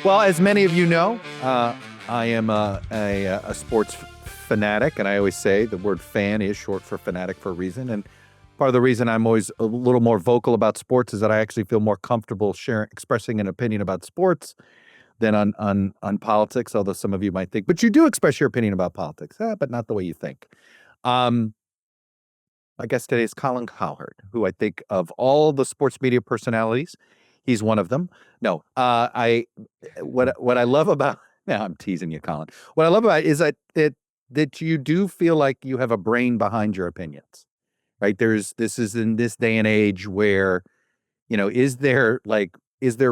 Well, as many of you know, I am a sports fanatic, and I always say the word fan is short for fanatic for a reason. And part of the reason I'm always a little more vocal about sports is that I actually feel more comfortable expressing an opinion about sports than on politics, although some of you might think, but you do express your opinion about politics, but not the way you think. My guest today is Colin Cowherd, who I think of all the sports media personalities, he's one of them. No, what I love about, now I'm teasing you, Colin. What I love about it is that you do feel like you have a brain behind your opinions, right? This is in this day and age where, is there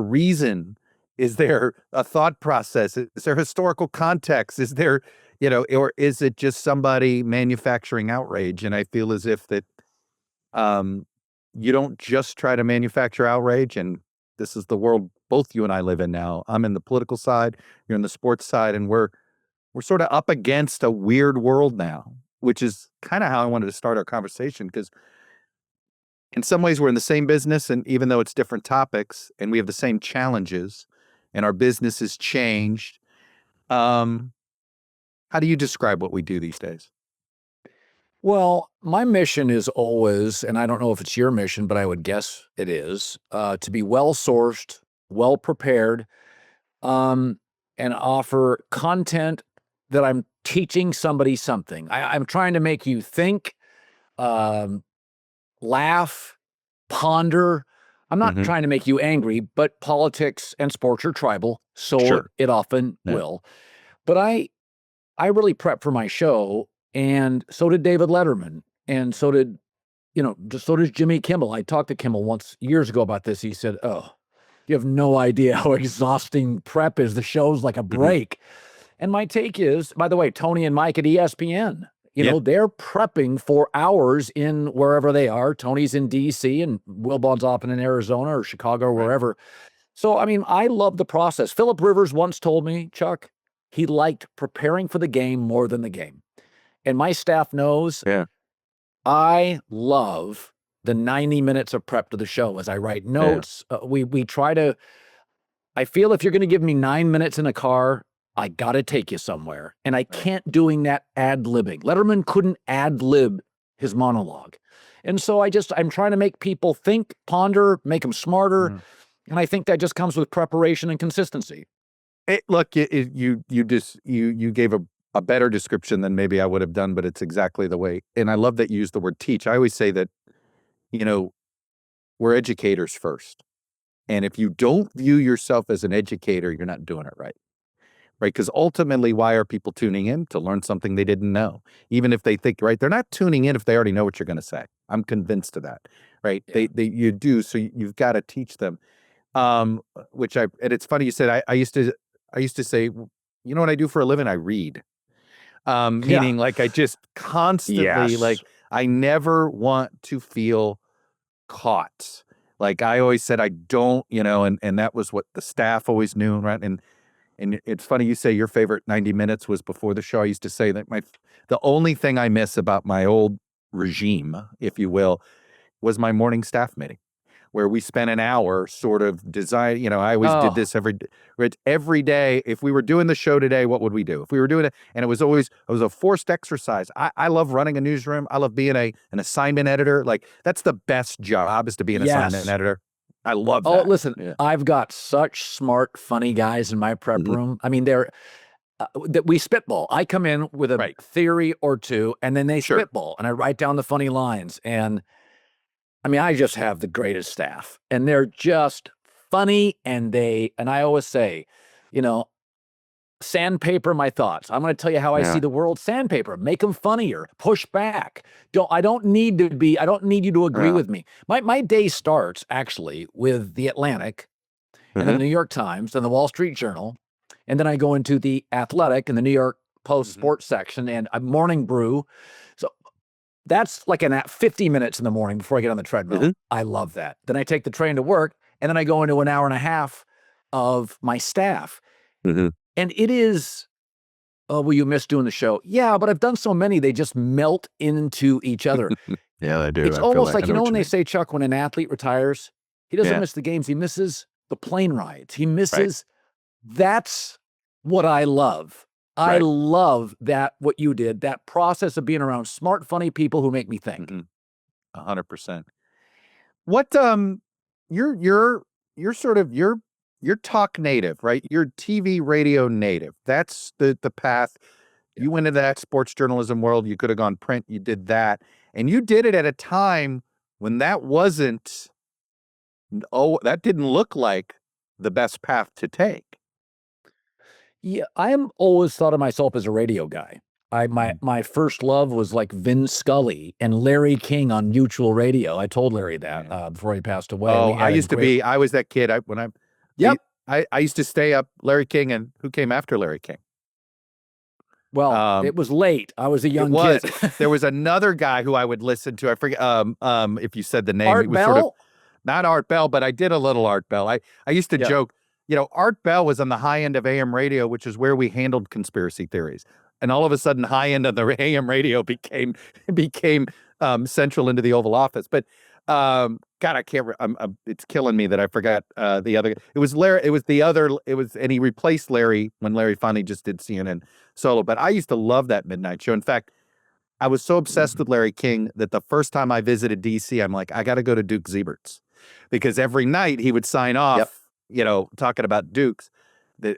reason? Is there a thought process? Is there historical context? Is there, or is it just somebody manufacturing outrage? And I feel as if that you don't just try to manufacture outrage, and this is the world both you and I live in now. I'm in the political side, you're in the sports side, and we're sort of up against a weird world now, which is kind of how I wanted to start our conversation, because in some ways we're in the same business, and even though it's different topics and we have the same challenges and our business has changed, how do you describe what we do these days? Well, my mission is always, and I don't know if it's your mission, but I would guess it is, to be well-sourced, well-prepared, and offer content that I'm teaching somebody something. I'm trying to make you think, laugh, ponder. I'm not trying to make you angry, but politics and sports are tribal, so Sure. it often will. But I really prep for my show, and so did David Letterman, and so did Jimmy Kimmel. I talked to Kimmel once years ago about this. He said, "Oh, you have no idea how exhausting prep is. The show's like a break." And my take is, by the way, Tony and Mike at ESPN, they're prepping for hours in wherever they are. Tony's in DC and Wilbon's often in Arizona or Chicago or wherever. So, I mean, I love the process. Philip Rivers once told me, Chuck, he liked preparing for the game more than the game. And my staff knows I love the 90 minutes of prep to the show as I write notes. We try to, I feel if you're going to give me 9 minutes in a car, I got to take you somewhere. And I can't doing that ad-libbing. Letterman couldn't ad-lib his monologue. And so I'm trying to make people think, ponder, make them smarter. And I think that just comes with preparation and consistency. Look, you gave a better description than maybe I would have done, but it's exactly the way. And I love that you use the word teach. I always say that, we're educators first. And if you don't view yourself as an educator, you're not doing it right. Right? Because ultimately, why are people tuning in? To learn something they didn't know. Even if they think, right, they're not tuning in if they already know what you're going to say. I'm convinced of that, right? Yeah. You do, so you've got to teach them. And it's funny you said, I used to say, you know what I do for a living? I read. Meaning like I just constantly, like I never want to feel caught. Like I always said, I don't, and that was what the staff always knew, right? And it's funny you say your favorite 90 minutes was before the show. I used to say that the only thing I miss about my old regime, if you will, was my morning staff meeting, where we spent an hour sort of design. I always did this every day. If we were doing the show today, what would we do? If we were doing it, and it was a forced exercise. I love running a newsroom. I love being an assignment editor. Like that's the best job, is to be an assignment editor. I love that. Oh, listen, I've got such smart, funny guys in my prep room. I mean, we spitball. I come in with a theory or two, and then they spitball, and I write down the funny lines. And I mean, I just have the greatest staff, and they're just funny. And I always say, sandpaper my thoughts. I'm going to tell you how I see the world. Sandpaper, make them funnier, push back. I don't need you to agree with me. My day starts actually with the Atlantic and the New York Times and the Wall Street Journal. And then I go into the Athletic and the New York Post sports section and a morning brew. So that's like 50 minutes in the morning before I get on the treadmill. I love that. Then I take the train to work, and then I go into an hour and a half of my staff. And it is, will you miss doing the show? Yeah, but I've done so many, they just melt into each other. Yeah, they do. It's almost like, when they say, Chuck, when an athlete retires, he doesn't miss the games, he misses the plane rides. He misses That's what I love. I Right. love that, what you did, that process of being around smart, funny people who make me think. 100%. What you're sort of you're talk native, right? You're TV radio native. That's the path. You went into that sports journalism world. You could have gone print. You did that. And you did it at a time when that wasn't, that didn't look like the best path to take. Yeah, I am always thought of myself as a radio guy. My first love was like Vin Scully and Larry King on Mutual Radio. I told Larry that before he passed away. Oh, We had I was that kid. Yep. I used to stay up. Larry King, and who came after Larry King? Well, it was late. I was a young kid. There was another guy who I would listen to. I forget if you said the name. Art It was Bell? sort of not Art Bell, but I did a little Art Bell. I used to joke, Art Bell was on the high end of AM radio, which is where we handled conspiracy theories. And all of a sudden, high end of the AM radio became central into the Oval Office. But God, I can't. It's killing me that I forgot the other. It was Larry. It was the other. It was, and he replaced Larry when Larry finally just did CNN solo. But I used to love that midnight show. In fact, I was so obsessed with Larry King that the first time I visited DC, I'm like, I got to go to Duke Ziebert's, because every night he would sign off, talking about Dukes. That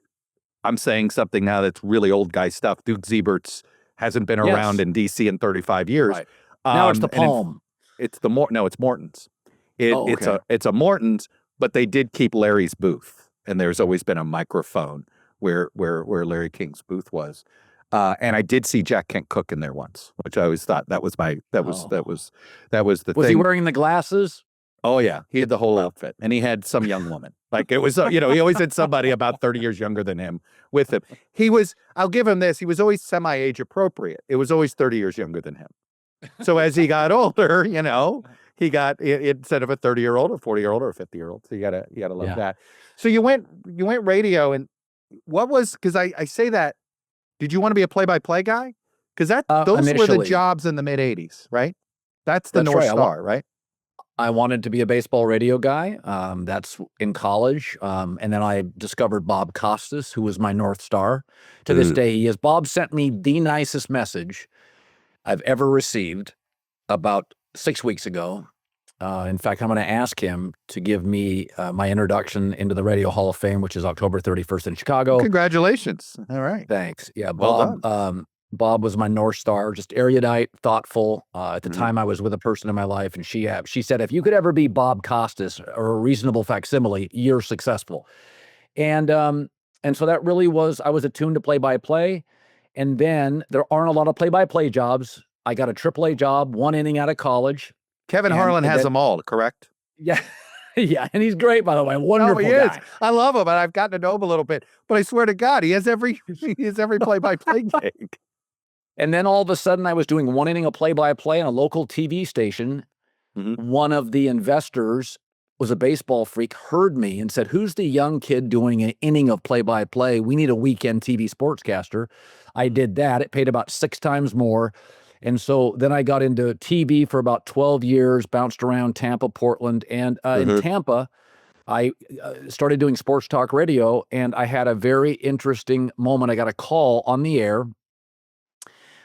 I'm saying something now that's really old guy stuff. Duke Ziebert's hasn't been around in DC in 35 years. Right. Now it's the Palm. It's Morton's. Okay. It's a Morton's, but they did keep Larry's booth, and there's always been a microphone where Larry King's booth was. And I did see Jack Kent Cooke in there once, which I always thought that was the thing. Was he wearing the glasses? Oh yeah, he had the whole outfit, and he had some young woman. Like, it was, he always had somebody about 30 years younger than him with him. I'll give him this, he was always semi-age appropriate. It was always 30 years younger than him. So as he got older, he got, instead of a 30-year-old, a 40-year-old, or a 50-year-old. So you gotta love that. So you went radio, and what was, because I say that, did you want to be a play-by-play guy? Because those were the jobs in the mid-'80s, right? That's the North Star, right? I wanted to be a baseball radio guy. That's in college. And then I discovered Bob Costas, who was my North Star. To this day, he is. Bob sent me the nicest message I've ever received about 6 weeks ago. In fact, I'm going to ask him to give me my introduction into the Radio Hall of Fame, which is October 31st in Chicago. Congratulations. All right. Thanks. Yeah, Well Bob. Bob was my North Star, just erudite, thoughtful. At the time, I was with a person in my life, and she said, if you could ever be Bob Costas or a reasonable facsimile, you're successful. And so that really was, I was attuned to play-by-play. And then there aren't a lot of play-by-play jobs. I got a AAA job, one inning out of college. Kevin Harlan has them all, correct? Yeah. Yeah, and he's great, by the way. Wonderful guy. Is. I love him, and I've gotten to know him a little bit. But I swear to God, he has every play-by-play gig. And then all of a sudden, I was doing one inning of play-by-play on a local TV station. One of the investors was a baseball freak, heard me and said, who's the young kid doing an inning of play-by-play? We need a weekend TV sportscaster. I did that. It paid about 6 times more. And so then I got into TV for about 12 years, bounced around Tampa, Portland. And in Tampa, I started doing sports talk radio, and I had a very interesting moment. I got a call on the air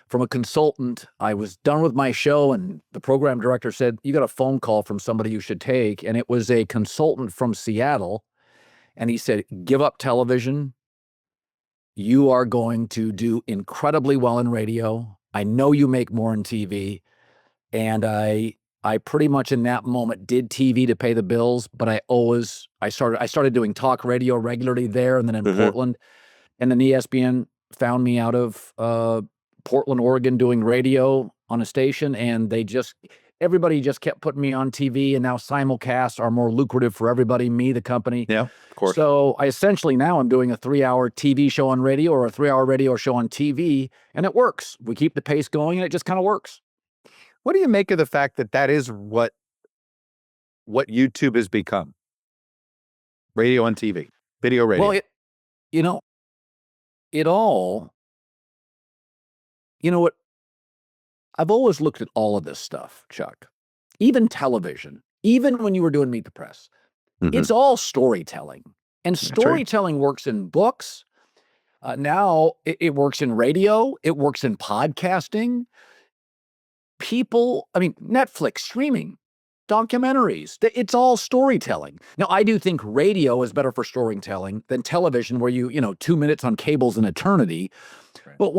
from a consultant. I was done with my show, and the program director said, you got a phone call from somebody you should take. And it was a consultant from Seattle. And he said, give up television. You are going to do incredibly well in radio. I know you make more in TV. And I pretty much in that moment did TV to pay the bills, but I started doing talk radio regularly there, and then in Portland. And then ESPN found me out of Portland, Oregon, doing radio on a station, and everybody just kept putting me on TV, and now simulcasts are more lucrative for everybody, me, the company. Yeah, of course. So I essentially now I'm doing a 3-hour TV show on radio or a 3-hour radio show on TV, and it works. We keep the pace going, and it just kind of works. What do you make of the fact that is what YouTube has become? Radio and TV, video radio. Well, what? I've always looked at all of this stuff, Chuck, even television, even when you were doing Meet the Press, it's all storytelling. And That's right. storytelling works in books. Now it works in radio. It works in podcasting. Netflix, streaming, documentaries, it's all storytelling. Now, I do think radio is better for storytelling than television, where 2 minutes on cable's an eternity. Right. But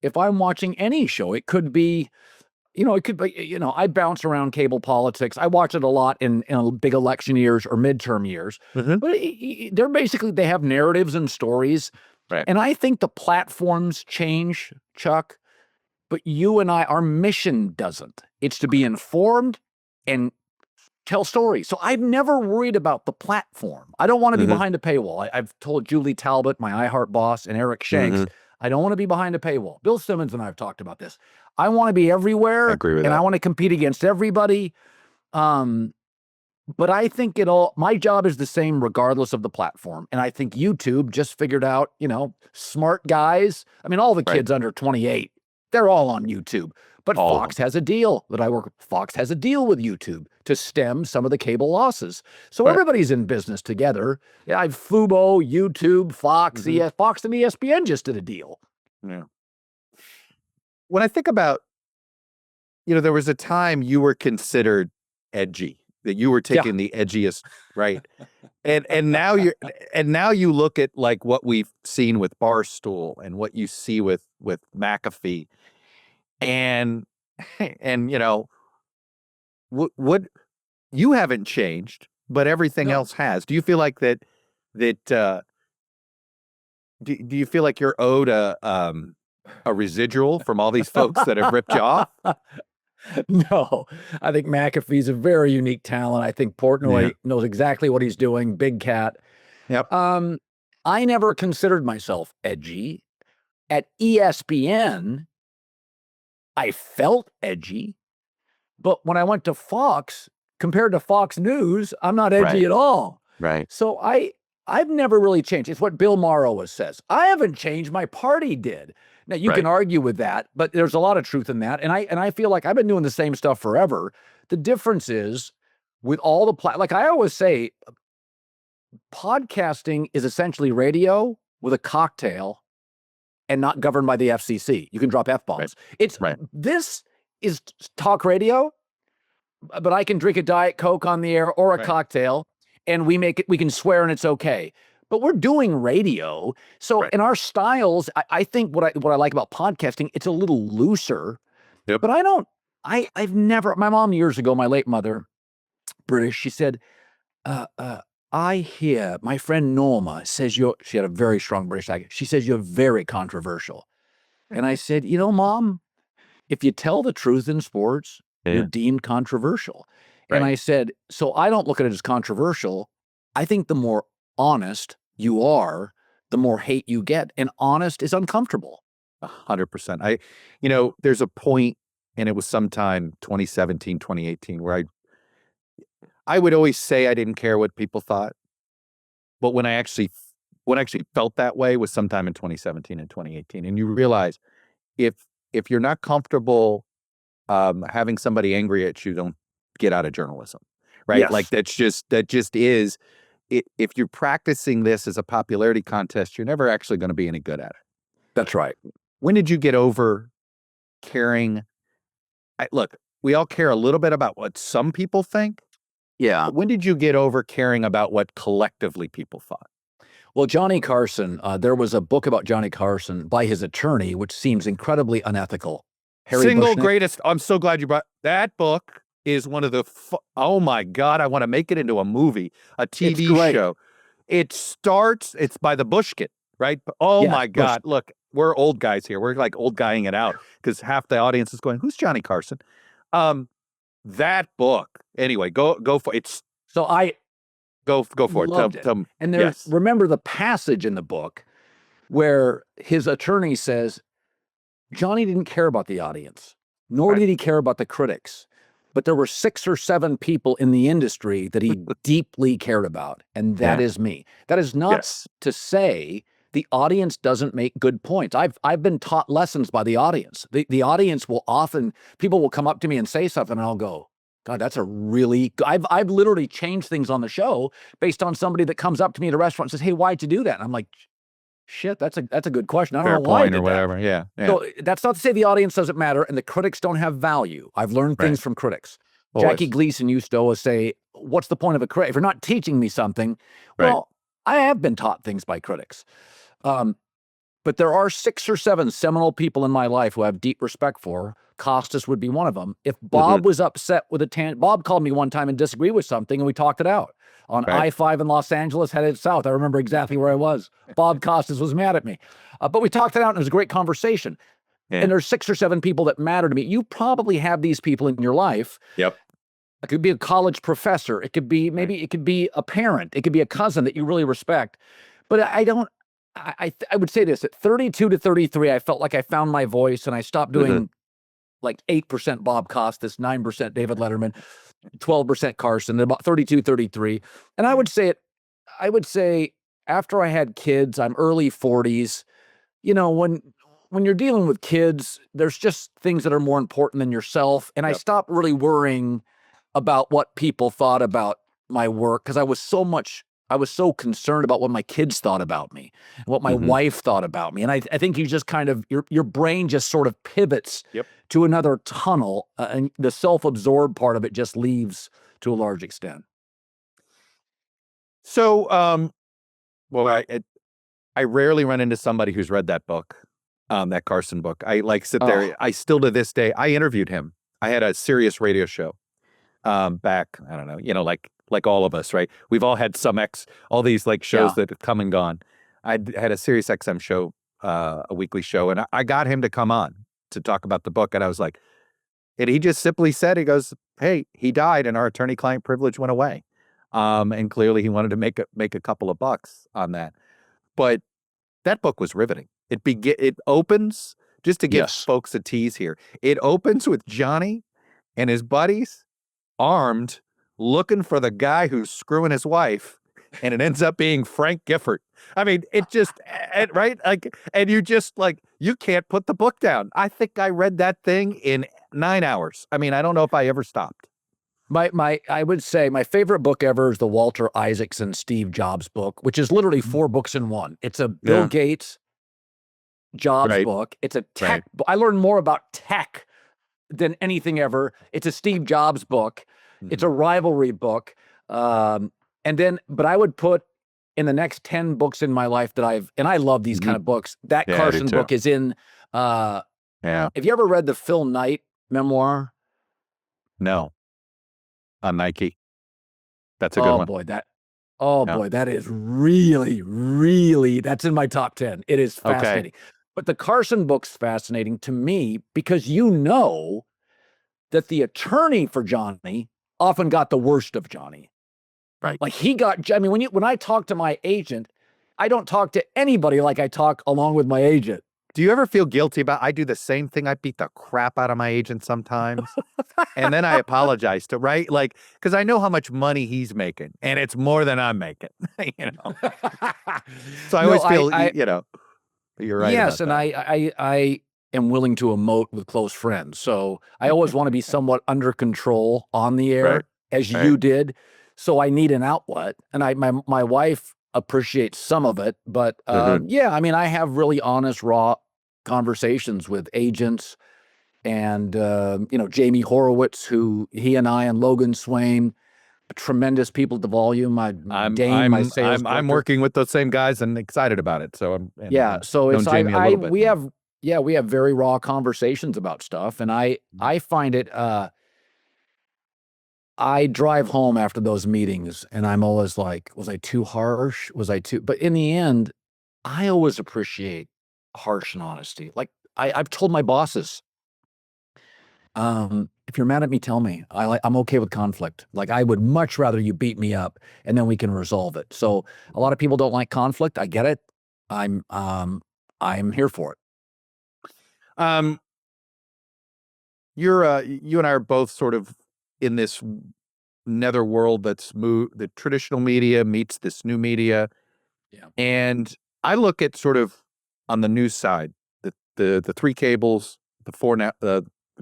if I'm watching any show, it could be, I bounce around cable politics. I watch it a lot in big election years or midterm years. Mhm. But they have narratives and stories. Right. And I think the platforms change, Chuck, but you and our mission doesn't. It's to be informed and tell stories. So I've never worried about the platform. I don't want to be behind a paywall. I've told Julie Talbot, my iHeart boss, and Eric Shanks, I don't want to be behind a paywall. Bill Simmons and I have talked about this. I want to be everywhere. I agree with and that. I want to compete against everybody. But I think my job is the same regardless of the platform. And I think YouTube just figured out, smart guys. All the kids under 28, they're all on YouTube. But All of Fox has a deal that I work with. Fox has a deal with YouTube to stem some of the cable losses. So everybody's in business together. Yeah, I've Fubo, YouTube, Fox, Fox and ESPN just did a deal. Yeah. When I think about, there was a time you were considered edgy, that you were taking the edgiest, right? and now you look at like what we've seen with Barstool and what you see with McAfee, and what you haven't changed, but everything else has. Do you feel like that do you feel like you're owed a residual from all these folks that have ripped you off? No, I think McAfee's a very unique talent. I think Portnoy knows exactly what he's doing. Big cat. Yep. I never considered myself edgy. At ESPN, I felt edgy. But when I went to Fox, compared to Fox News, I'm not edgy at all. Right. So I've never really changed. It's what Bill Maher always says. I haven't changed. My party did. Now, you can argue with that, but there's a lot of truth in that. And I feel like I've been doing the same stuff forever. The difference is with all the like I always say, podcasting is essentially radio with a cocktail and not governed by the FCC. You can drop F-bombs. This is talk radio, but I can drink a Diet Coke on the air or a cocktail, and we can swear and it's okay. But we're doing radio. So in our styles, I think what I like about podcasting, it's a little looser. Yep. But I've never, my mom years ago, my late mother, British, she said, I hear my friend Norma says she had a very strong British accent. She says you're very controversial. And I said, Mom, if you tell the truth in sports, you're deemed controversial. And I said, so I don't look at it as controversial. I think the more honest you are, the more hate you get. And honest is uncomfortable. 100%. There's a point, and it was sometime 2017, 2018, where I would always say I didn't care what people thought. But when I actually felt that way was sometime in 2017 and 2018. And you realize if you're not comfortable having somebody angry at you, don't get out of journalism, right? Yes. Like that just is it. If you're practicing this as a popularity contest, you're never actually going to be any good at it. That's right. When did you get over caring? Look, we all care a little bit about what some people think. Yeah. But when did you get over caring about what collectively people thought? Well, Johnny Carson, there was a book about Johnny Carson by his attorney, which seems incredibly unethical. Single greatest. I'm so glad you brought that book. Is one of the oh my God, I want to make it into a movie, a TV show. It's by the Bushkin, right? Oh my God, look, we're old guys here. We're like old guying it out because half the audience is going, who's Johnny Carson? That book. Anyway, go for it. So I go for it. And there's remember the passage in the book where his attorney says Johnny didn't care about the audience, nor did he care about the critics. But there were 6 or 7 people in the industry that he deeply cared about, and that is me. That is not to say the audience doesn't make good points. I've been taught lessons by the audience. The audience will often, people will come up to me and say something, and I'll go, God, that's a really, I've literally changed things on the show based on somebody that comes up to me at a restaurant and says, hey, why'd you do that? And I'm like, shit, that's a good question. I don't Fair know why I point did or whatever. that. Yeah. So that's not to say the audience doesn't matter and the critics don't have value. I've learned things from critics. Jackie Always. Gleason used to always say, what's the point of a critic? If you're not teaching me something, Right. well, I have been taught things by critics. But there are 6 or 7 seminal people in my life who I have deep respect for. Costas would be one of them. If Bob was upset with Bob called me one time and disagreed with something, and we talked it out on I-5 in Los Angeles, headed south. I remember exactly where I was. Bob Costas was mad at me, but we talked it out, and it was a great conversation. Yeah. And there's 6 or 7 people that matter to me. You probably have these people in your life. Yep. It could be a college professor. It could be it could be a parent. It could be a cousin that you really respect. But I would say this, at 32 to 33, I felt like I found my voice and I stopped doing like 8% Bob Costas, 9% David Letterman, 12% Carson, about 32, 33. And I would say after I had kids, I'm early 40s, when you're dealing with kids, there's just things that are more important than yourself. And I stopped really worrying about what people thought about my work because I was so concerned about what my kids thought about me, and what my wife thought about me. And I think you just kind of, your brain just sort of pivots to another tunnel, and the self-absorbed part of it just leaves to a large extent. So, well, I rarely run into somebody who's read that book, that Carson book. I sit there. I still to this day, I interviewed him. I had a Sirius radio show back, I don't know, like all of us, right? We've all had all these like shows that have come and gone. I had a Sirius XM show, a weekly show, and I got him to come on to talk about the book. And I was like, and he just simply said, he goes, hey, he died and our attorney-client privilege went away. And clearly he wanted to make a couple of bucks on that. But that book was riveting. It opens, just to give folks a tease here, it opens with Johnny and his buddies armed, looking for the guy who's screwing his wife, and it ends up being Frank Gifford. I mean, it just, right? Like, and you just like, you can't put the book down. I think I read that thing in 9 hours. I mean, I don't know if I ever stopped. I would say my favorite book ever is the Walter Isaacson Steve Jobs book, which is literally 4 books in one. It's a Bill Gates Jobs book. It's a tech. I learned more about tech than anything ever. It's a Steve Jobs book. It's a rivalry book. But I would put in the next 10 books in my life and I love these kind of books. That Carson book is in, have you ever read the Phil Knight memoir? No. On Nike. That's a good one. Boy, that is really, really, that's in my top 10. It is fascinating. But the Carson book's fascinating to me because that the attorney for Johnny often got the worst of Johnny. Right. Like when I talk to my agent, I don't talk to anybody like I talk along with my agent. Do you ever feel guilty I do the same thing. I beat the crap out of my agent sometimes. And then I apologize right? Like, because I know how much money he's making and it's more than I'm making, So I always feel, you're right. Yes. And I am willing to emote with close friends. So I always want to be somewhat under control on the air as you did. So I need an outlet. And my wife appreciates some of it, but I mean, I have really honest, raw conversations with agents and, Jamie Horowitz, who he and I and Logan Swain, tremendous people at the Volume. I'm working with those same guys and excited about it. So so it's, we have very raw conversations about stuff. And I find it, I drive home after those meetings and I'm always like, was I too harsh? But in the end, I always appreciate harsh and honesty. Like I've told my bosses, if you're mad at me, tell me. I'm okay with conflict. Like I would much rather you beat me up and then we can resolve it. So a lot of people don't like conflict. I get it. I'm here for it. You and I are both sort of in this netherworld that's the traditional media meets this new media. Yeah. And I look at sort of on the news side, the 3 cables, the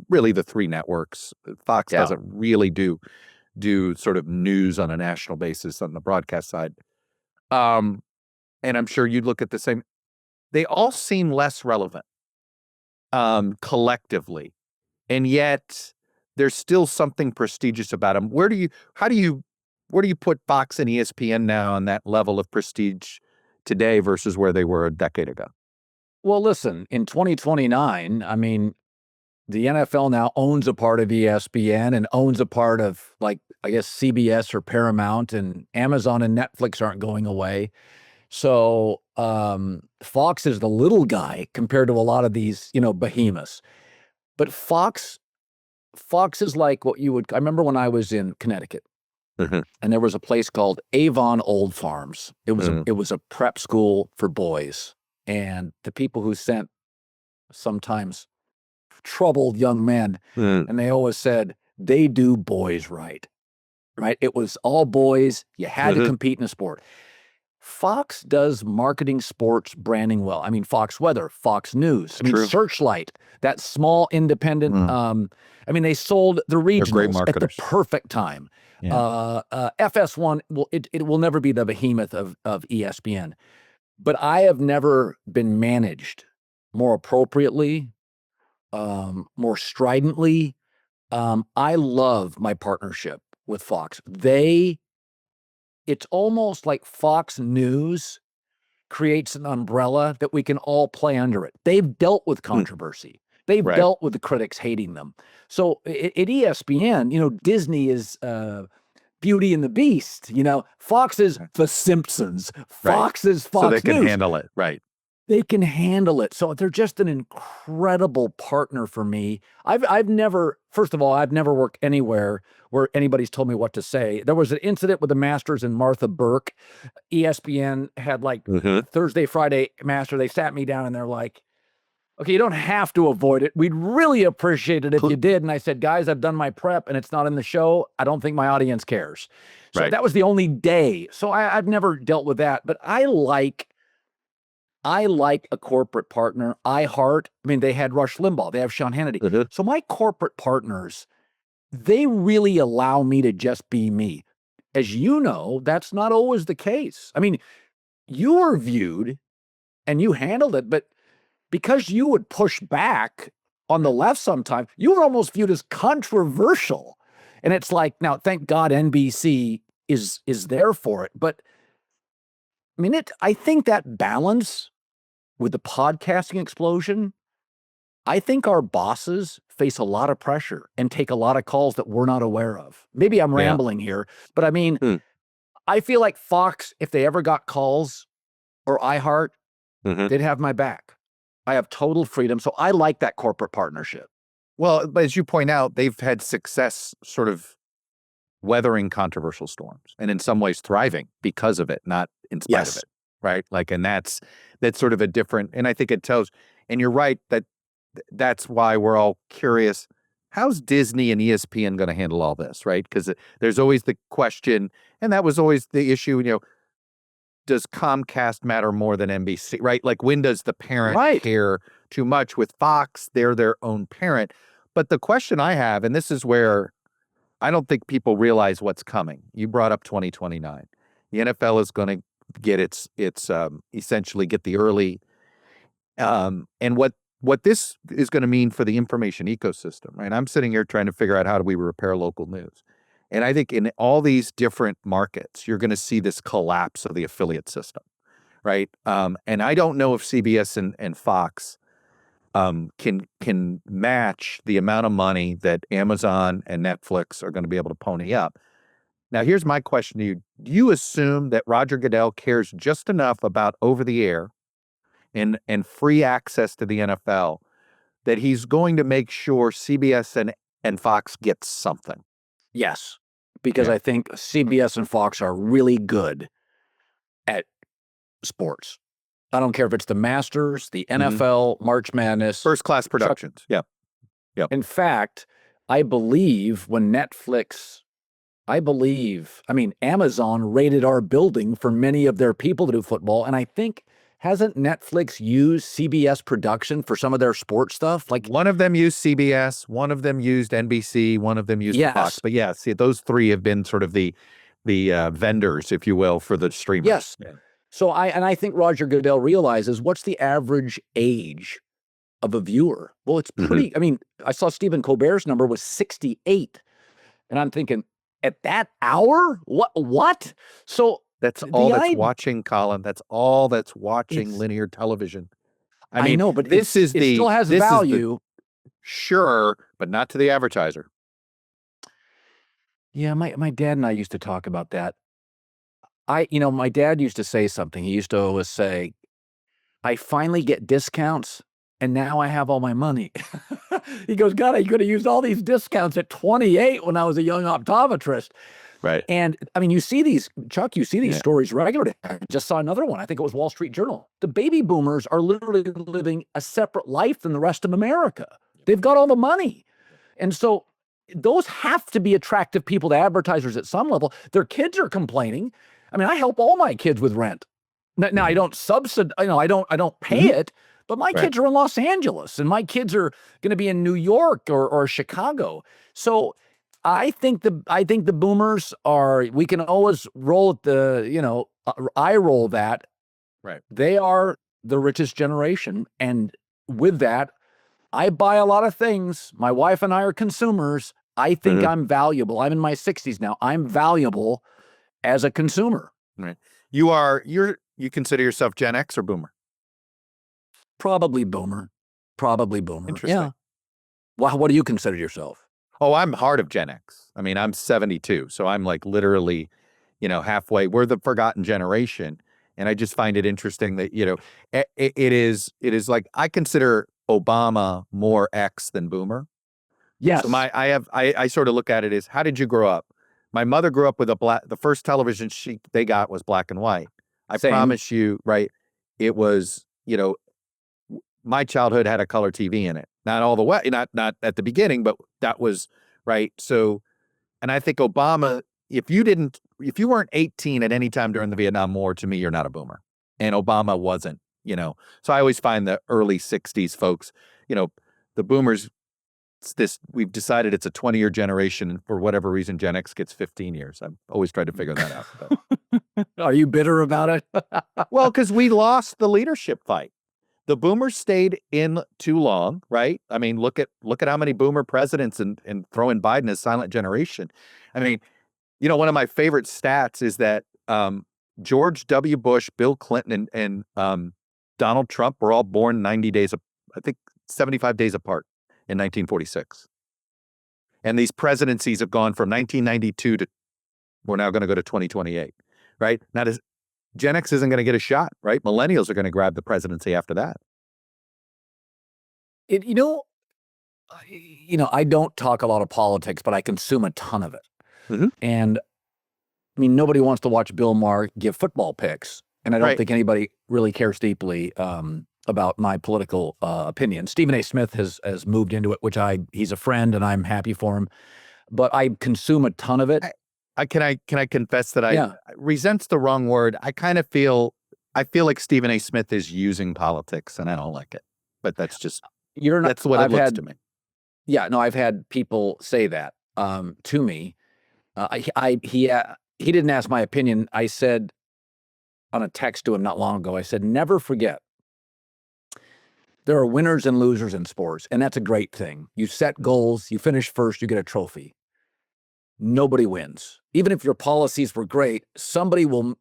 really the three networks. Fox Yeah. doesn't really do sort of news on a national basis on the broadcast side. And I'm sure you'd look at the same. They all seem less relevant collectively, and yet there's still something prestigious about them. Where do you put Fox and ESPN now on that level of prestige today versus where they were a decade ago? Well, listen, in 2029, I mean, the NFL now owns a part of ESPN and owns a part of, like, I guess, CBS or Paramount, and Amazon and Netflix aren't going away. So Fox is the little guy compared to a lot of these, behemoths. But Fox is like what you would. I remember when I was in Connecticut, Mhm. and there was a place called Avon Old Farms. It was a prep school for boys, and the people who sent sometimes troubled young men, and they always said they do boys right. It was all boys. You had to compete in a sport. Fox does marketing, sports, branding well. I mean, Fox Weather, Fox News. I mean, True. Searchlight, that small independent. I mean, they sold the They're great regionals at the marketers. perfect time. Yeah. FS1 it will never be the behemoth of ESPN, but I have never been managed more appropriately, more stridently. I love my partnership with Fox. It's almost like Fox News creates an umbrella that we can all play under it. They've dealt with controversy. They've Right. dealt with the critics hating them. So at ESPN, Disney is Beauty and the Beast. Fox is The Simpsons. Fox is Fox So they can News. handle it. Right. They can handle it. So they're just an incredible partner for me. I've never worked anywhere where anybody's told me what to say. There was an incident with the Masters and Martha Burke. ESPN had Thursday, Friday Master. They sat me down and they're like, okay, you don't have to avoid it. We'd really appreciate it if you did. And I said, guys, I've done my prep and it's not in the show. I don't think my audience cares. So that was the only day. So I've never dealt with that. But I like a corporate partner. They had Rush Limbaugh. They have Sean Hannity. So my corporate partners, they really allow me to just be me. As you know, that's not always the case. I mean, you were viewed and you handled it, but because you would push back on the left sometimes, you were almost viewed as controversial. And it's like, now, thank God NBC is there for it. But I mean, I think that balance with the podcasting explosion, I think our bosses face a lot of pressure and take a lot of calls that we're not aware of. Maybe I'm rambling here, but I mean, I feel like Fox, if they ever got calls, or iHeart, they'd have my back. I have total freedom. So I like that corporate partnership. Well, but as you point out, they've had success sort of weathering controversial storms and in some ways thriving because of it, not in spite of it. Right. And that's sort of a different, and I think it tells, and you're right, that's why we're all curious. How's Disney and ESPN going to handle all this? Right. Because there's always the question, and that was always the issue, does Comcast matter more than NBC? Right. Like, when does the parent care too much? With Fox, they're their own parent. But the question I have, and this is where I don't think people realize what's coming. You brought up 2029. The NFL is going to get its essentially get the early, and what this is going to mean for the information ecosystem, right? I'm sitting here trying to figure out how do we repair local news. And I think in all these different markets, you're going to see this collapse of the affiliate system, right? And I don't know if CBS and Fox can match the amount of money that Amazon and Netflix are going to be able to pony up. Now, here's my question to you. Do you assume that Roger Goodell cares just enough about over-the-air and free access to the NFL that he's going to make sure CBS and Fox gets something? Yes, because I think CBS and Fox are really good at sports. I don't care if it's the Masters, the NFL, March Madness. First-class productions. Yep. In fact, I believe Amazon raided our building for many of their people to do football, and I think hasn't Netflix used CBS production for some of their sports stuff? Like, one of them used CBS, one of them used NBC, one of them used Fox. yes, But yeah, see, those three have been sort of the vendors, if you will, for the streamers. yes. Yeah. So I think Roger Goodell realizes, what's the average age of a viewer? Well, it's pretty. I mean, I saw Stephen Colbert's number was 68, and I'm thinking, at that hour, what? So That's all that's idea, watching, Colin. That's all that's watching it's, linear television. I I mean, know, but this is it the still has this is the value. sure, but not to the advertiser. Yeah, my dad and I used to talk about that. My dad used to say something. He used to always say, I finally get discounts, and now I have all my money. He goes, God, I could have used all these discounts at 28 when I was a young optometrist. Right. And I mean, you see these, Chuck, you see these Yeah. stories regularly. I just saw another one. I think it was Wall Street Journal. The baby boomers are literally living a separate life than the rest of America. They've got all the money. And so those have to be attractive people to advertisers at some level. Their kids are complaining. I mean, I help all my kids with rent. Now I don't subsidize, I don't pay it, but my kids are in Los Angeles and my kids are going to be in New York or Chicago. So I think the boomers are, we can always roll at the, I roll that. Right. They are the richest generation. And with that, I buy a lot of things. My wife and I are consumers. I think I'm valuable. I'm in my 60s now. I'm valuable as a consumer. Right. You consider yourself Gen X or Boomer? Probably boomer. Interesting. Yeah. Well, what do you consider yourself? Oh, I'm heart of Gen X. I mean, I'm 72, so I'm like literally, halfway. We're the forgotten generation, and I just find it interesting that it is like I consider Obama more X than Boomer. Yes. So I sort of look at it as, how did you grow up? My mother grew up with the first television they got was black and white. I Same. promise you, right? It was, my childhood had a color TV in it. Not all the way, not at the beginning, but that was right. So, and I think Obama, if you weren't 18 at any time during the Vietnam War, to me, you're not a boomer. And Obama wasn't, So I always find the early 60s folks, the boomers, we've decided it's a 20-year generation, and for whatever reason, Gen X gets 15 years. I've always tried to figure that out. But. Are you bitter about it? Well, because we lost the leadership fight. The boomers stayed in too long, right? I mean, look at how many boomer presidents and throw in Biden as silent generation. I mean, one of my favorite stats is that George W. Bush, Bill Clinton, and Donald Trump were all born 90 days, I think 75 days apart in 1946. And these presidencies have gone from 1992 to, we're now going to go to 2028, right? Now, Gen X isn't going to get a shot, right? Millennials are going to grab the presidency after that. I don't talk a lot of politics, but I consume a ton of it. And I mean, nobody wants to watch Bill Maher give football picks. And I don't think anybody really cares deeply about my political opinion. Stephen A. Smith has moved into it, which he's a friend and I'm happy for him. But I consume a ton of it. Can I confess that resent's the wrong word. I kind of feel like Stephen A. Smith is using politics, and I don't like it. But that's just that's what it looks to me. Yeah, no, I've had people say that to me. He didn't ask my opinion. I said on a text to him not long ago, I said, never forget, there are winners and losers in sports, and that's a great thing. You set goals, you finish first, you get a trophy. Nobody wins. Even if your policies were great, somebody will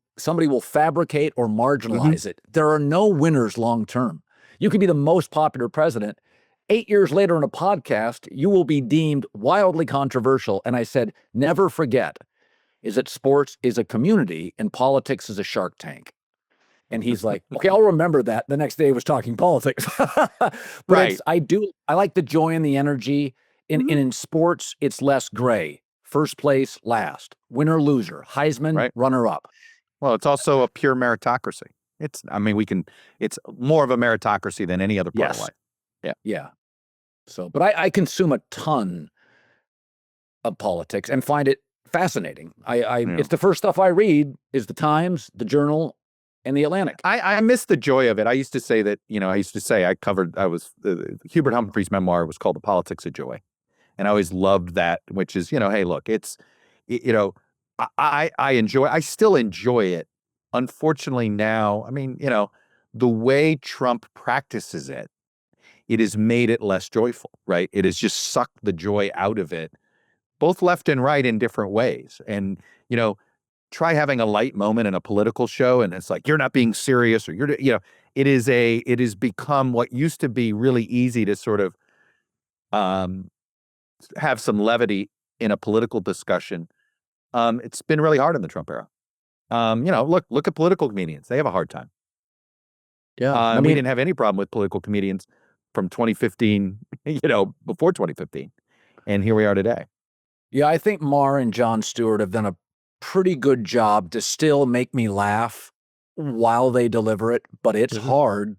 fabricate or marginalize it. There are no winners long term. You could be the most popular president. 8 years later in a podcast, you will be deemed wildly controversial. And I said, never forget, is that sports is a community and politics is a Shark Tank. And he's like, okay, I'll remember that. The next day he was talking politics. But Right. I like the joy and the energy. In sports, it's less gray. First place, last. Winner, loser. Heisman, runner up. Well, it's also a pure meritocracy. It's more of a meritocracy than any other part of life. Yeah. So, but I consume a ton of politics and find it fascinating. It's the first stuff I read is the Times, the Journal, and the Atlantic. I miss the joy of it. I used to say that, Hubert Humphrey's memoir was called The Politics of Joy. And I always loved that, which is, hey, look, I still enjoy it. Unfortunately now, the way Trump practices it, it has made it less joyful, right? It has just sucked the joy out of it, both left and right in different ways. And, try having a light moment in a political show and it's like, you're not being serious or it has become what used to be really easy to sort of have some levity in a political discussion. It's been really hard in the Trump era. Look at political comedians. They have a hard time. Yeah. We didn't have any problem with political comedians from 2015, before 2015. And here we are today. Yeah, I think Maher and Jon Stewart have done a pretty good job to still make me laugh while they deliver it, but it's hard.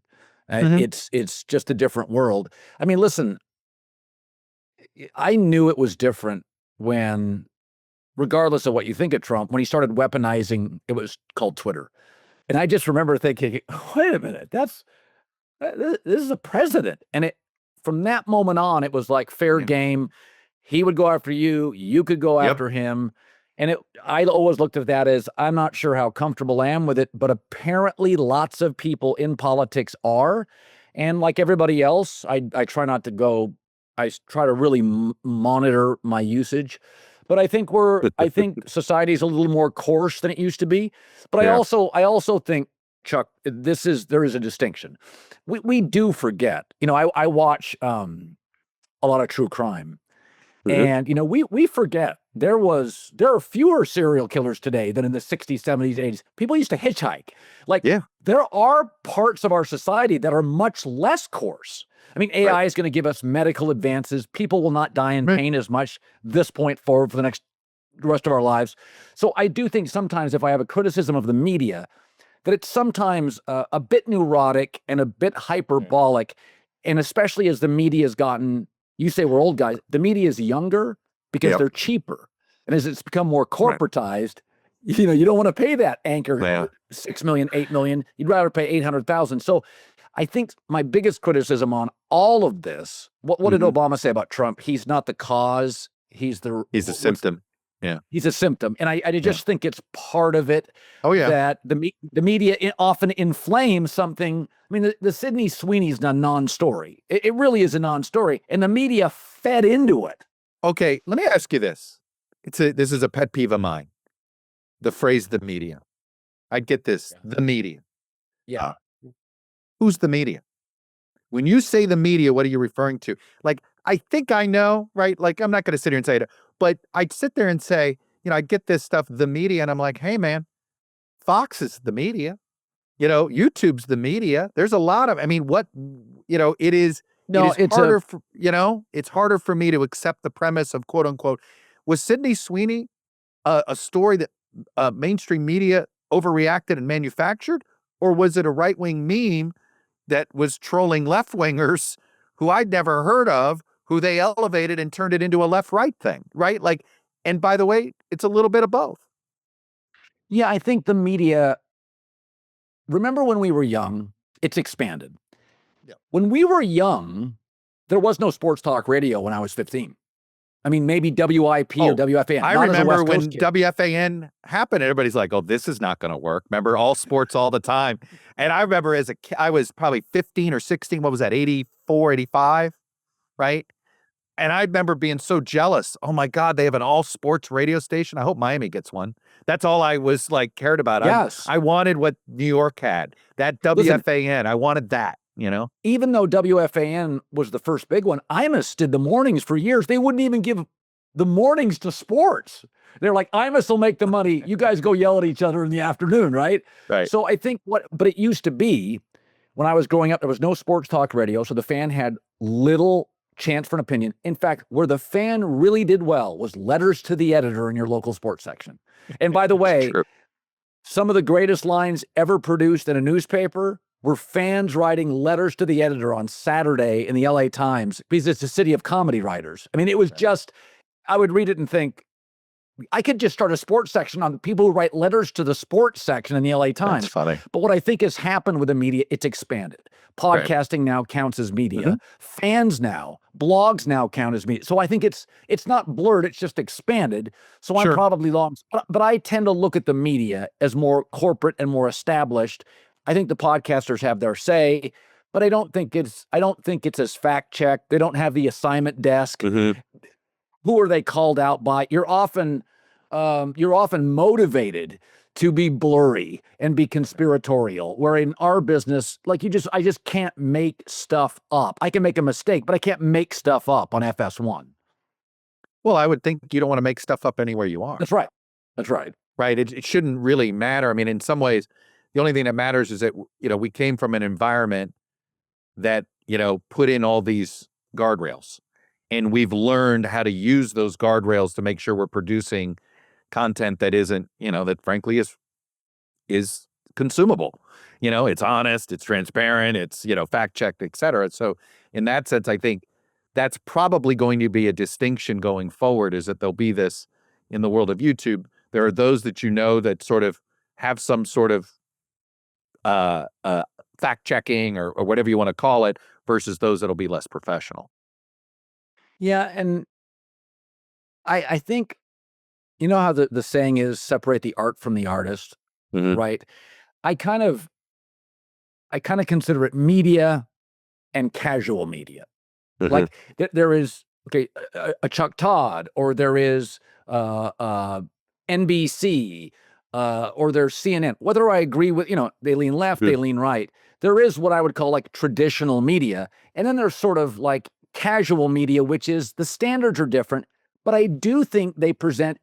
It's just a different world. Listen, I knew it was different when, regardless of what you think of Trump, when he started weaponizing, it was called Twitter. And I just remember thinking, wait a minute, this is a president. And from that moment on, it was like fair game. He would go after you, you could go after him. And I always looked at that as, I'm not sure how comfortable I am with it, but apparently lots of people in politics are. And like everybody else, I try not to go, I try to really monitor my usage. But I think society is a little more coarse than it used to be. But I also think, Chuck, there is a distinction. We do forget, I watch a lot of true crime. And, we forget there are fewer serial killers today than in the 60s, 70s, 80s. People used to hitchhike. There are parts of our society that are much less coarse. AI is going to give us medical advances. People will not die in pain as much this point forward for the rest of our lives. So I do think sometimes if I have a criticism of the media, that it's sometimes a bit neurotic and a bit hyperbolic. And especially as the media has gotten, you say we're old guys, the media is younger because they're cheaper. And as it's become more corporatized, you don't want to pay that anchor $6 million, $8 million. You'd rather pay $800,000. So I think my biggest criticism on all of this, what did Obama say about Trump? He's not the cause. He's a symptom. Yeah. He's a symptom. And I just think it's part of it. Oh, yeah. That the media often inflames something. The Sydney Sweeney's a non-story. It really is a non-story. And the media fed into it. Okay, let me ask you this. This is a pet peeve of mine. The phrase "the media." I get this. The media. Yeah. Who's the media? When you say the media, what are you referring to? I think I know, right? I'm not going to sit here and say it, but I'd sit there and say, I get this stuff, the media, and I'm like, hey, man, Fox is the media. YouTube's the media. There's a lot of, it is. No, it's harder it's harder for me to accept the premise of quote unquote, was Sydney Sweeney a story that mainstream media overreacted and manufactured? Or was it a right-wing meme that was trolling left-wingers who I'd never heard of, who they elevated and turned it into a left-right thing, right? And by the way, it's a little bit of both. Yeah, I think the media, remember when we were young, it's expanded. Yeah. When we were young, there was no sports talk radio when I was 15. Maybe WIP or WFAN. I remember when WFAN happened, everybody's like, oh, this is not going to work. Remember, all sports all the time. And I remember as a kid, I was probably 15 or 16. What was that, 84, 85, right? And I remember being so jealous. Oh, my God, they have an all-sports radio station. I hope Miami gets one. That's all I was cared about. Yes. I wanted what New York had. That WFAN, I wanted that. Even though WFAN was the first big one, Imus did the mornings for years. They wouldn't even give the mornings to sports. They're like, Imus will make the money. You guys go yell at each other in the afternoon, right? Right. So I think but it used to be, when I was growing up, there was no sports talk radio. So the Fan had little chance for an opinion. In fact, where the Fan really did well was letters to the editor in your local sports section. And by the way, some of the greatest lines ever produced in a newspaper were fans writing letters to the editor on Saturday in the LA Times, because it's a city of comedy writers. It was just, I would read it and think, I could just start a sports section on people who write letters to the sports section in the LA Times. That's funny. But what I think has happened with the media, it's expanded. Podcasting now counts as media. Fans now, blogs now count as media. So I think it's not blurred, it's just expanded. So I'm probably lost. But I tend to look at the media as more corporate and more established. I think the podcasters have their say, but I don't think it's as fact checked. They don't have the assignment desk. Who are they called out by? You're often motivated to be blurry and be conspiratorial, where in our business, like I just can't make stuff up. I can make a mistake, but I can't make stuff up on FS1. Well, I would think you don't want to make stuff up anywhere you are. That's right. That's right. Right. It shouldn't really matter. I mean, in some ways, the only thing that matters is that, we came from an environment that, put in all these guardrails, and we've learned how to use those guardrails to make sure we're producing content that isn't, that frankly is consumable. It's honest, it's transparent, it's, fact checked, et cetera. So in that sense, I think that's probably going to be a distinction going forward, is that there'll be this in the world of YouTube. There are those that that sort of have some sort of fact checking or whatever you want to call it, versus those that'll be less professional. Yeah, and I think, how the saying is, separate the art from the artist, right? I kind of consider it media and casual media. Like there is a Chuck Todd, or there is NBC, or there's CNN. Whether I agree with, they lean left, they lean right. There is what I would call like traditional media, and then there's sort of like casual media, which is the standards are different, but I do think they present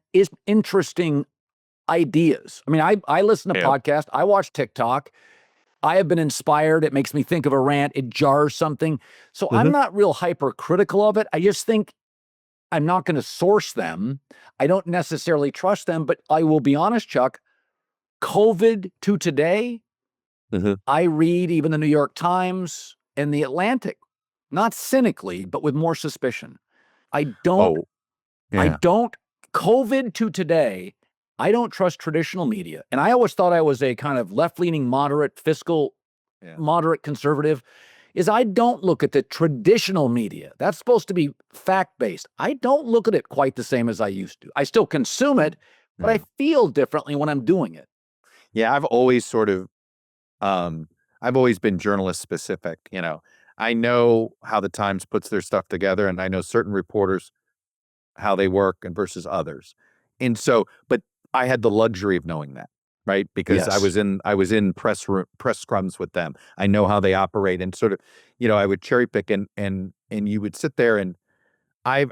interesting ideas. I mean, I listen to podcasts, I watch TikTok. I have been inspired. It makes me think of a rant. It jars something. So I'm not real hypercritical of it. I just think I'm not going to source them. I don't necessarily trust them, but I will be honest, Chuck, COVID to today, I read even the New York Times and the Atlantic, not cynically, but with more suspicion. COVID to today, I don't trust traditional media. And I always thought I was a kind of left-leaning, moderate, fiscal, moderate conservative, is I don't look at the traditional media. That's supposed to be fact-based. I don't look at it quite the same as I used to. I still consume it, but I feel differently when I'm doing it. Yeah, I've always I've always been journalist specific. I know how the Times puts their stuff together, and I know certain reporters, how they work and versus others. And so, but I had the luxury of knowing that, right? Because I was in press scrums with them. I know how they operate, and sort of, I would cherry pick, and you would sit there, and I've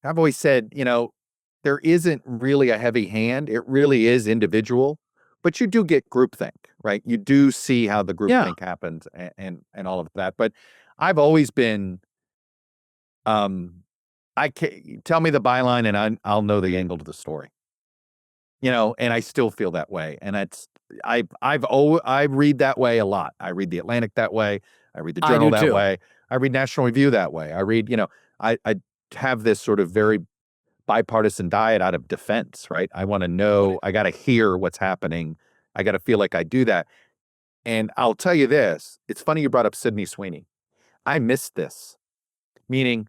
always said, there isn't really a heavy hand. It really is individual, but you do get groupthink, right? You do see how the groupthink happens and all of that. But I've always been, tell me the byline and I'll know the angle to the story, and I still feel that way. And I read that way a lot. I read the Atlantic that way. I read the Journal that way. I read National Review that way. I read, I have this sort of very bipartisan diet out of defense, right? I want to know, I got to hear what's happening. I got to feel like I do that. And I'll tell you this, it's funny you brought up Sydney Sweeney. I missed this, meaning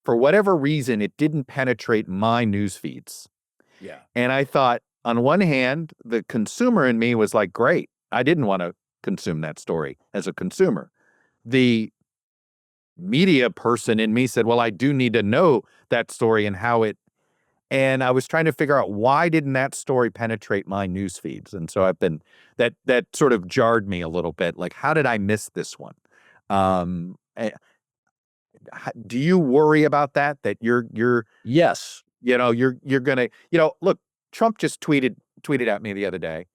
for whatever reason, it didn't penetrate my news feeds. Yeah. And I thought, on one hand, the consumer in me was like, great. I didn't want to consume that story as a consumer. The media person in me said, well, I do need to know that story and how it, and I was trying to figure out, why didn't that story penetrate my news feeds? And so I've been, that sort of jarred me a little bit. Like, how did I miss this one? Do you worry about that? That you're yes, you're gonna, look, Trump just tweeted at me the other day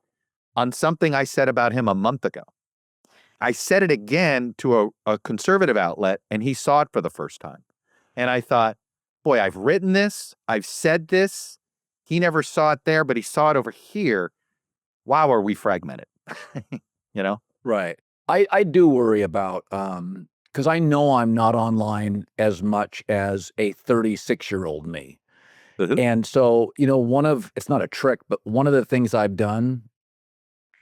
on something I said about him a month ago. I said it again to a conservative outlet, and he saw it for the first time. And I thought, boy, I've written this, I've said this. He never saw it there, but he saw it over here. Wow, are we fragmented? Right. I do worry about, because I know I'm not online as much as a 36-year-old me. And so, it's not a trick, but one of the things I've done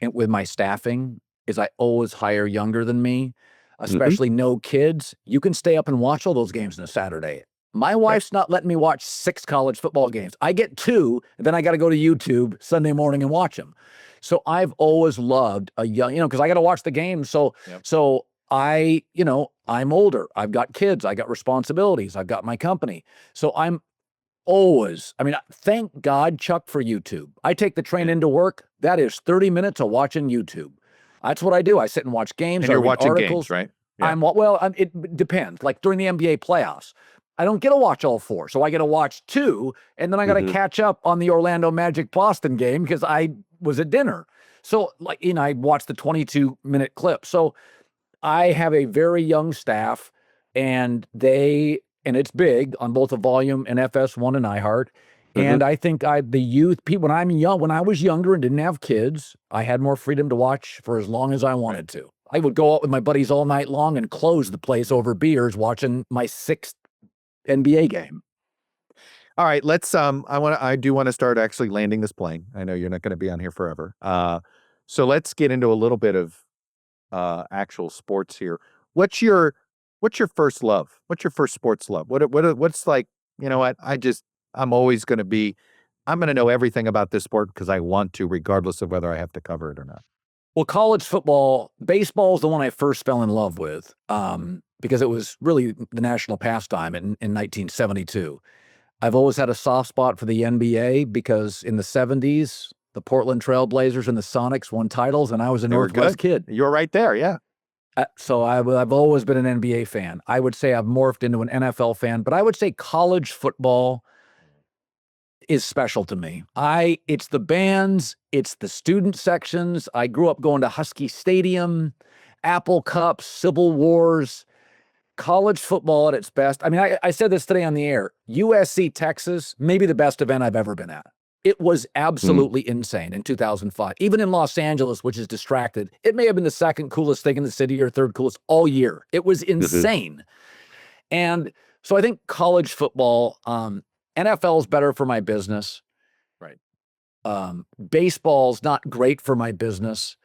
with my staffing is I always hire younger than me, especially no kids. You can stay up and watch all those games on a Saturday. My wife's not letting me watch 6 college football games. I get 2, and then I got to go to YouTube Sunday morning and watch them. So I've always loved a young, because I got to watch the games. So I'm older. I've got kids. I got responsibilities. I've got my company. So I'm always, thank God, Chuck, for YouTube. I take the train into work. That is 30 minutes of watching YouTube. That's what I do. I sit and watch games. And you're watching articles. Games, right? Yeah. It depends. Like during the NBA playoffs, I don't get to watch all 4. So I get to watch 2, and then I got to catch up on the Orlando Magic Boston game because I was at dinner. So I watched the 22-minute clip. So I have a very young staff, and it's big on both the volume and FS1 and iHeart. And I think the youth people, when I was younger and didn't have kids, I had more freedom to watch for as long as I wanted to. I would go out with my buddies all night long and close the place over beers watching my 6th NBA game. All right, let's I do want to start actually landing this plane. I know you're not going to be on here forever. So let's get into a little bit of actual sports here. What's your first love? What's your first sports love? What's like, you know what? I'm always going to be, I'm going to know everything about this sport because I want to, regardless of whether I have to cover it or not. Well, college football, baseball is the one I first fell in love with because it was really the national pastime in 1972. I've always had a soft spot for the NBA because in the 70s, the Portland Trail Blazers and the Sonics won titles, and I was a Northwest kid. You were right there, yeah. So I've always been an NBA fan. I would say I've morphed into an NFL fan, but I would say college football is special to me. It's the bands, it's the student sections. I grew up going to Husky Stadium, Apple Cups, Civil Wars, college football at its best. I said this today on the air. USC, Texas, maybe the best event I've ever been at. It was absolutely insane in 2005. Even in Los Angeles, which is distracted, it may have been the 2nd coolest thing in the city or 3rd coolest all year. It was insane. And so I think college football, NFL is better for my business. Right. Baseball's not great for my business.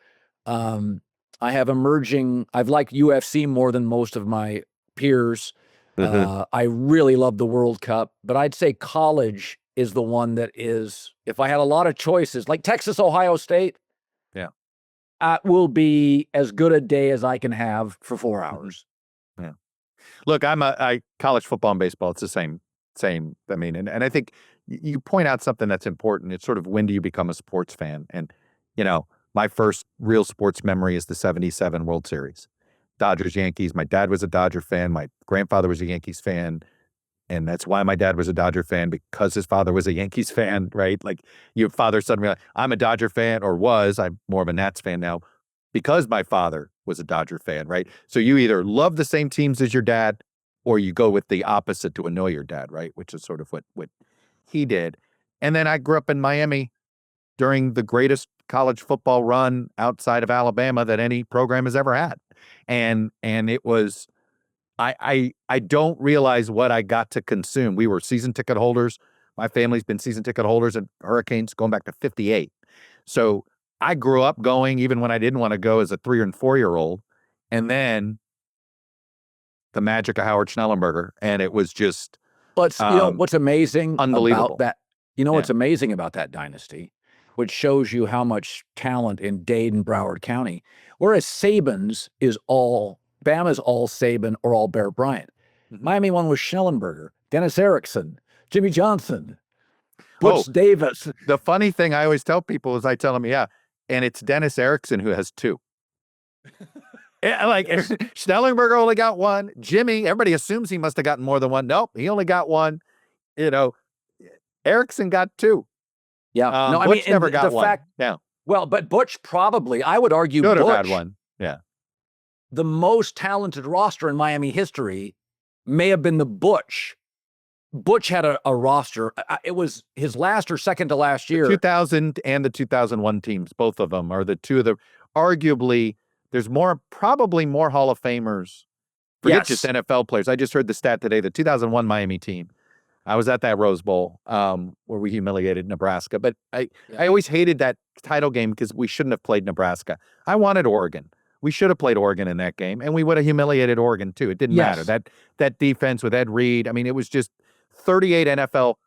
I've liked UFC more than most of my peers. I really love the World Cup, but I'd say college is the one that is, if I had a lot of choices, like Texas, Ohio State, will be as good a day as I can have for 4 hours. Yeah. Look, I college football and baseball, it's the same. And I think you point out something that's important. It's sort of, when do you become a sports fan? And, my first real sports memory is the 77 World Series. Dodgers, Yankees. My dad was a Dodger fan. My grandfather was a Yankees fan. And that's why my dad was a Dodger fan, because his father was a Yankees fan, right? Like, your father suddenly, like, I'm a Dodger fan, or was. I'm more of a Nats fan now because my father was a Dodger fan, right? So you either love the same teams as your dad, or you go with the opposite to annoy your dad, right? Which is sort of what he did. And then I grew up in Miami during the greatest college football run outside of Alabama that any program has ever had. And it was, I don't realize what I got to consume. We were season ticket holders. My family's been season ticket holders at Hurricanes going back to 58. So I grew up going even when I didn't want to go as a 3 and 4-year-old. And then the magic of Howard Schnellenberger. And it was just, what's amazing unbelievable about that, what's amazing about that dynasty, which shows you how much talent in Dade and Broward County, whereas Saban's is all, Bama's all Saban or all Bear Bryant. Miami one was Schnellenberger, Dennis Erickson, Jimmy Johnson, Butch Davis. The funny thing I always tell people is I tell them, and it's Dennis Erickson who has 2. Like, Schnellenberger only got 1. Jimmy, everybody assumes he must have gotten more than 1. Nope, he only got 1. Erickson got 2. Yeah, no, Butch never got 1. Well, but Butch probably, I would argue, Should have Butch had 1. Yeah. The most talented roster in Miami history may have been the Butch. Butch had a roster. It was his last or second to last year. The 2000 and the 2001 teams, both of them are the two of the, arguably, there's probably more Hall of Famers. Forget just NFL players. I just heard the stat today, the 2001 Miami team. I was at that Rose Bowl where we humiliated Nebraska. But I Yeah. always hated that title game because we shouldn't have played Nebraska. I wanted Oregon. We should have played Oregon in that game, and we would have humiliated Oregon too. It didn't matter. Yes. That defense with Ed Reed, I mean, it was just 38 NFL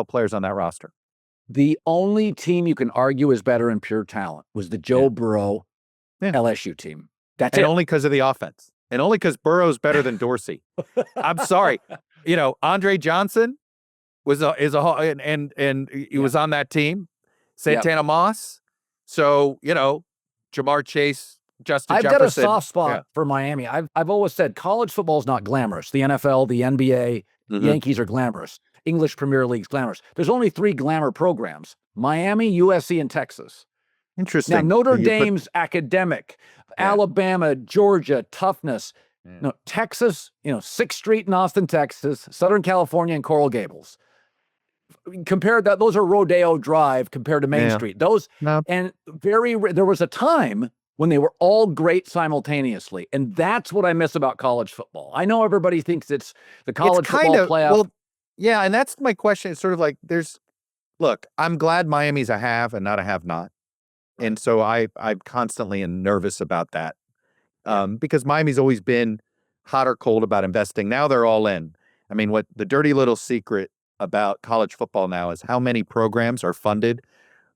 players on that roster. The only team you can argue is better in pure talent was the Joe Burrow LSU team. That's And it. only because of the offense. And only because Burrow's better than Dorsey. I'm sorry. You know, Andre Johnson was and he was on that team. Santana Moss. So, you know, Jamar Chase, Justin I've Jefferson. got a soft spot for Miami. I've always said college football is not glamorous. The NFL, the NBA, Yankees are glamorous. English Premier League's glamorous. There's only 3 glamour programs: Miami, USC, and Texas. Interesting. Now, Notre Dame's academic, Alabama, Georgia, toughness. No, Texas, 6th Street in Austin, Texas, Southern California, and Coral Gables. Compared that, those are Rodeo Drive compared to Main Street. Those and there was a time when they were all great simultaneously, and that's what I miss about college football. I know everybody thinks it's the college football playoff. Well, yeah, and that's my question. It's sort of like look, I'm glad Miami's a have and not a have not. And so I'm constantly nervous about that because Miami's always been hot or cold about investing. Now they're all in. I mean, what the dirty little secret about college football now is how many programs are funded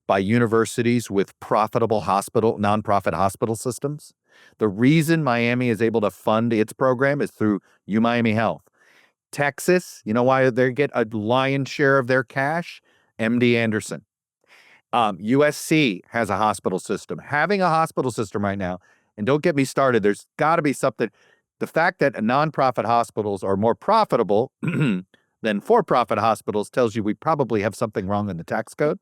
by universities with profitable nonprofit hospital systems. The reason Miami is able to fund its program is through Miami Health. Texas, you know why they get a lion's share of their cash? MD Anderson. USC has a hospital system. Having a hospital system right now, and don't get me started, there's got to be something. The fact that nonprofit hospitals are more profitable than for-profit hospitals tells you we probably have something wrong in the tax code.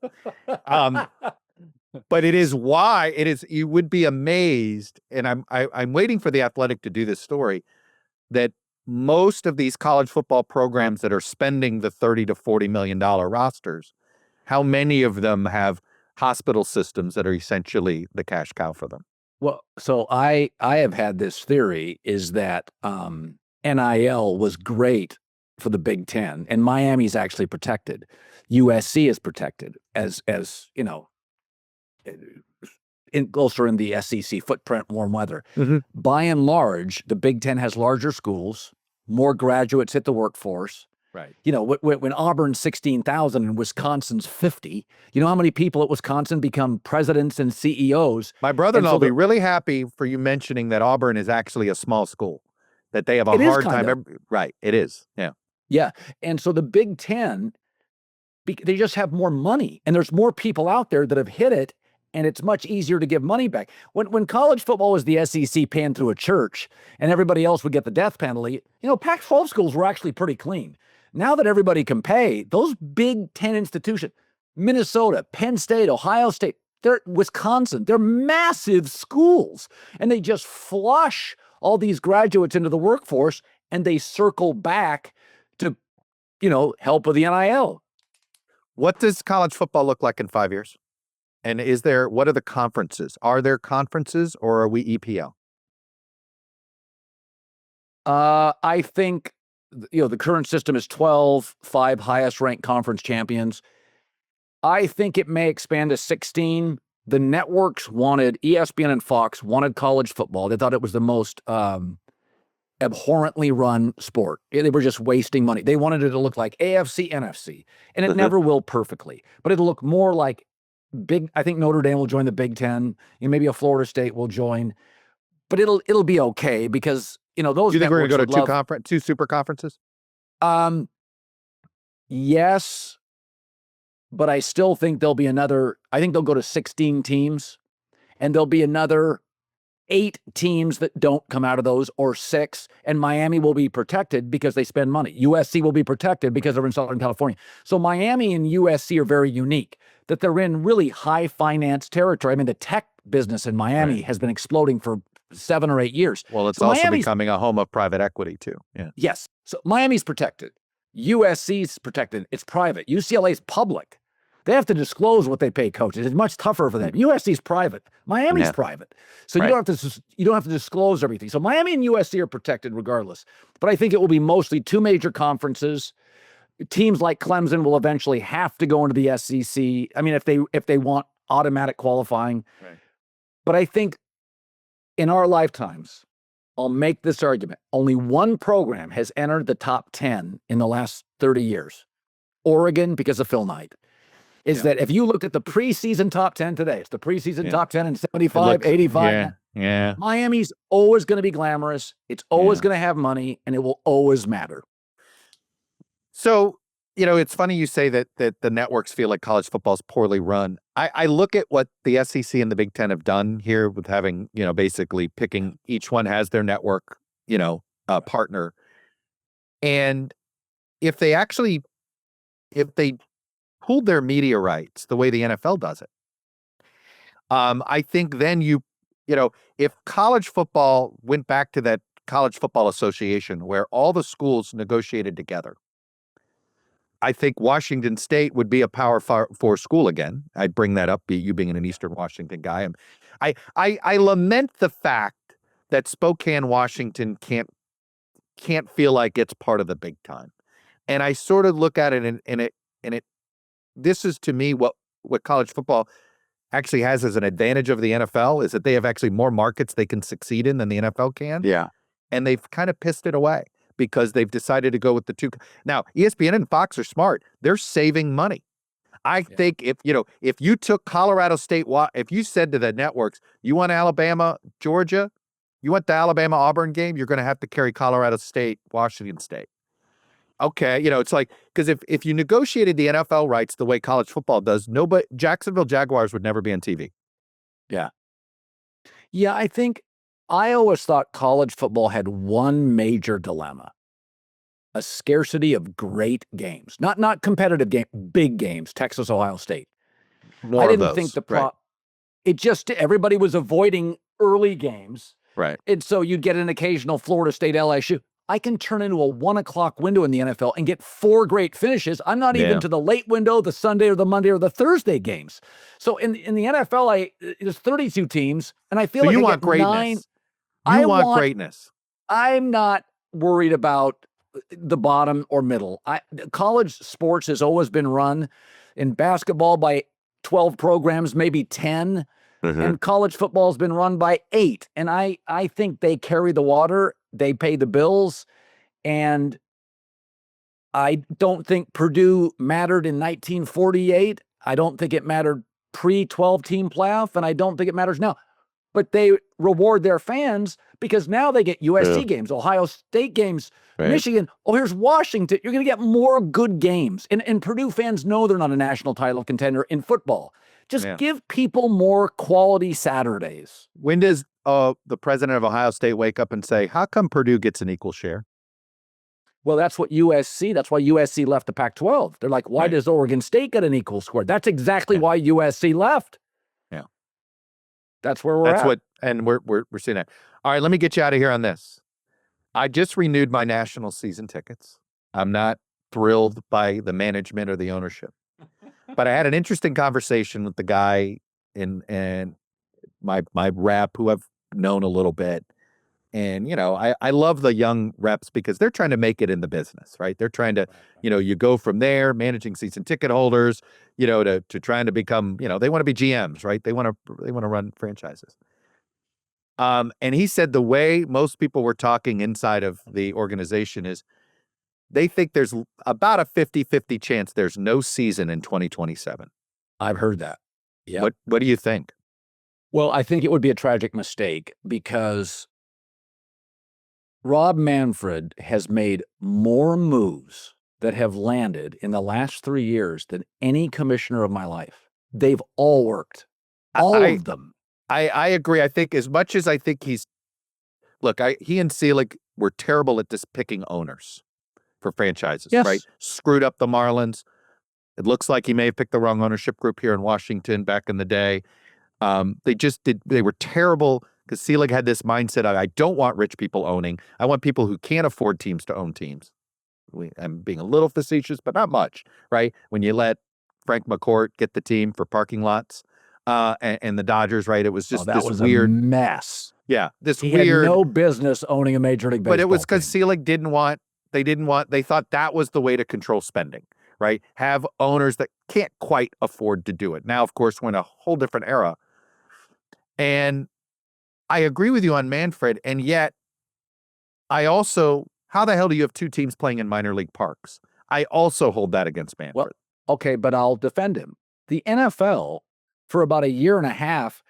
But it is why you would be amazed, and I'm waiting for The Athletic to do this story, that most of these college football programs that are spending the $30 to $40 million rosters, how many of them have hospital systems that are essentially the cash cow for them? Well, so I have had this theory is that NIL was great for the Big Ten, and Miami's actually protected. USC is protected as you know, closer in the SEC footprint, warm weather. By and large, the Big Ten has larger schools, more graduates hit the workforce. Right. You know, when Auburn's 16,000 and Wisconsin's 50, you know how many people at Wisconsin become presidents and CEOs? My brother-in-law will be really happy for you mentioning that Auburn is actually a small school, that they have a hard time. Right. It is. Yeah. Yeah. And so the Big Ten, they just have more money, and there's more people out there that have hit it, and it's much easier to give money back. When college football was the SEC paying through a church and everybody else would get the death penalty, Pac-12 schools were actually pretty clean. Now that everybody can pay, those Big Ten institutions, Minnesota, Penn State, Ohio State, Wisconsin, they're massive schools, and they just flush all these graduates into the workforce, and they circle back to, help with the NIL. What does college football look like in 5 years? And what are the conferences? Are there conferences, or are we EPL? I think, the current system is 12, 5 highest ranked conference champions. I think it may expand to 16. The networks ESPN and Fox wanted college football. They thought it was the most abhorrently run sport. They were just wasting money. They wanted it to look like AFC, NFC, and it never will perfectly, but it'll look more like I think Notre Dame will join the Big Ten, and maybe a Florida State will join, but it'll be okay because, those. Do you think we're going to go to two super conferences? Yes, but I still think there'll be I think they'll go to 16 teams, and there'll be another 8 teams that don't come out of those, or 6, and Miami will be protected because they spend money. USC will be protected because they're in Southern California. So Miami and USC are very unique, that they're in really high finance territory. I mean, the tech business in Miami has been exploding for 7 or 8 years. Well, it's also becoming a home of private equity too. Yeah. Yes. So Miami's protected. USC's protected. It's private. UCLA's public. They have to disclose what they pay coaches. It's much tougher for them. USC's private. Miami's private. So you don't have to disclose everything. So Miami and USC are protected regardless. But I think it will be mostly 2 major conferences. teams like Clemson will eventually have to go into the SEC. I mean, if they want automatic qualifying. Right. But I think in our lifetimes, I'll make this argument. Only one program has entered the top 10 in the last 30 years. Oregon, because of Phil Knight. That if you looked at the preseason top 10 today, it's the preseason top 10 in 75, 85. Yeah. Miami's always going to be glamorous. It's always going to have money, and it will always matter. So, it's funny you say that the networks feel like college football is poorly run. I look at what the SEC and the Big Ten have done here with having, basically picking, each one has their network, partner. And if they pooled their media rights the way the NFL does it, I think then if college football went back to that College Football Association where all the schools negotiated together, I think Washington State would be a Power 4 school again. I'd bring that up, you being an Eastern Washington guy. I lament the fact that Spokane, Washington can't feel like it's part of the big time. And I sort of look at it and this is to me what college football actually has as an advantage over the NFL is that they have actually more markets they can succeed in than the NFL can. Yeah. And they've kind of pissed it away because they've decided to go with the two. Now, ESPN and Fox are smart. They're saving money. I think if you took Colorado State, if you said to the networks, you want Alabama, Georgia, you want the Alabama Auburn game, you're going to have to carry Colorado State, Washington State. Okay, it's like, because if you negotiated the NFL rights the way college football does, Jacksonville Jaguars would never be on TV. Yeah. Yeah, I always thought college football had one major dilemma: a scarcity of great games, not competitive games, big games. Texas, Ohio State. More I didn't of those. think it just everybody was avoiding early games, right? And so you'd get an occasional Florida State, LSU. I can turn into a 1 o'clock window in the NFL and get 4 great finishes. I'm not even to the late window, the Sunday or the Monday or the Thursday games. So in the NFL, there's 32 teams, and I feel like you I want get greatness. 9. You want greatness. I'm not worried about the bottom or middle. College sports has always been run in basketball by 12 programs, maybe 10. And college football has been run by 8. And I think they carry the water. They pay the bills. And I don't think Purdue mattered in 1948. I don't think it mattered pre-12 team playoff. And I don't think it matters now. But they reward their fans because now they get USC games, Ohio State games, Michigan. Oh, here's Washington. You're going to get more good games. And Purdue fans know they're not a national title contender in football. Just give people more quality Saturdays. When does the president of Ohio State wake up and say, how come Purdue gets an equal share? Well, that's why USC left the Pac-12. They're like, why does Oregon State get an equal score? That's exactly why USC left. Yeah. That's where we're at. And we're seeing that. All right, let me get you out of here on this. I just renewed my national season tickets. I'm not thrilled by the management or the ownership. But I had an interesting conversation with the guy and my rep who I've known a little bit. And, I love the young reps because they're trying to make it in the business, right? They're trying to, you go from there, managing season ticket holders, to trying to become, they want to be GMs, right? They want to run franchises. And he said the way most people were talking inside of the organization is they think there's about a 50-50 chance there's no season in 2027. I've heard that. Yeah. What do you think? Well, I think it would be a tragic mistake because Rob Manfred has made more moves that have landed in the last 3 years than any commissioner of my life. They've all worked. All of them. I agree. I think as much as I think he and Selig were terrible at just picking owners for franchises, right? Screwed up the Marlins. It looks like he may have picked the wrong ownership group here in Washington back in the day. They were terrible because Selig had this mindset of, I don't want rich people owning. I want people who can't afford teams to own teams. I'm being a little facetious, but not much, right? When you let Frank McCourt get the team for parking lots and the Dodgers, right? It was just that this was weird mess. Yeah, He had no business owning a Major League Baseball But it was because team. Selig didn't want They thought that was the way to control spending, right? Have owners that can't quite afford to do it. Now, of course, we're in a whole different era. And I agree with you on Manfred. And yet I also, how the hell do you have two teams playing in minor league parks? I also hold that against Manfred. Well, okay, but I'll defend him. The NFL, for about a year and a half,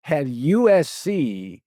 had USC.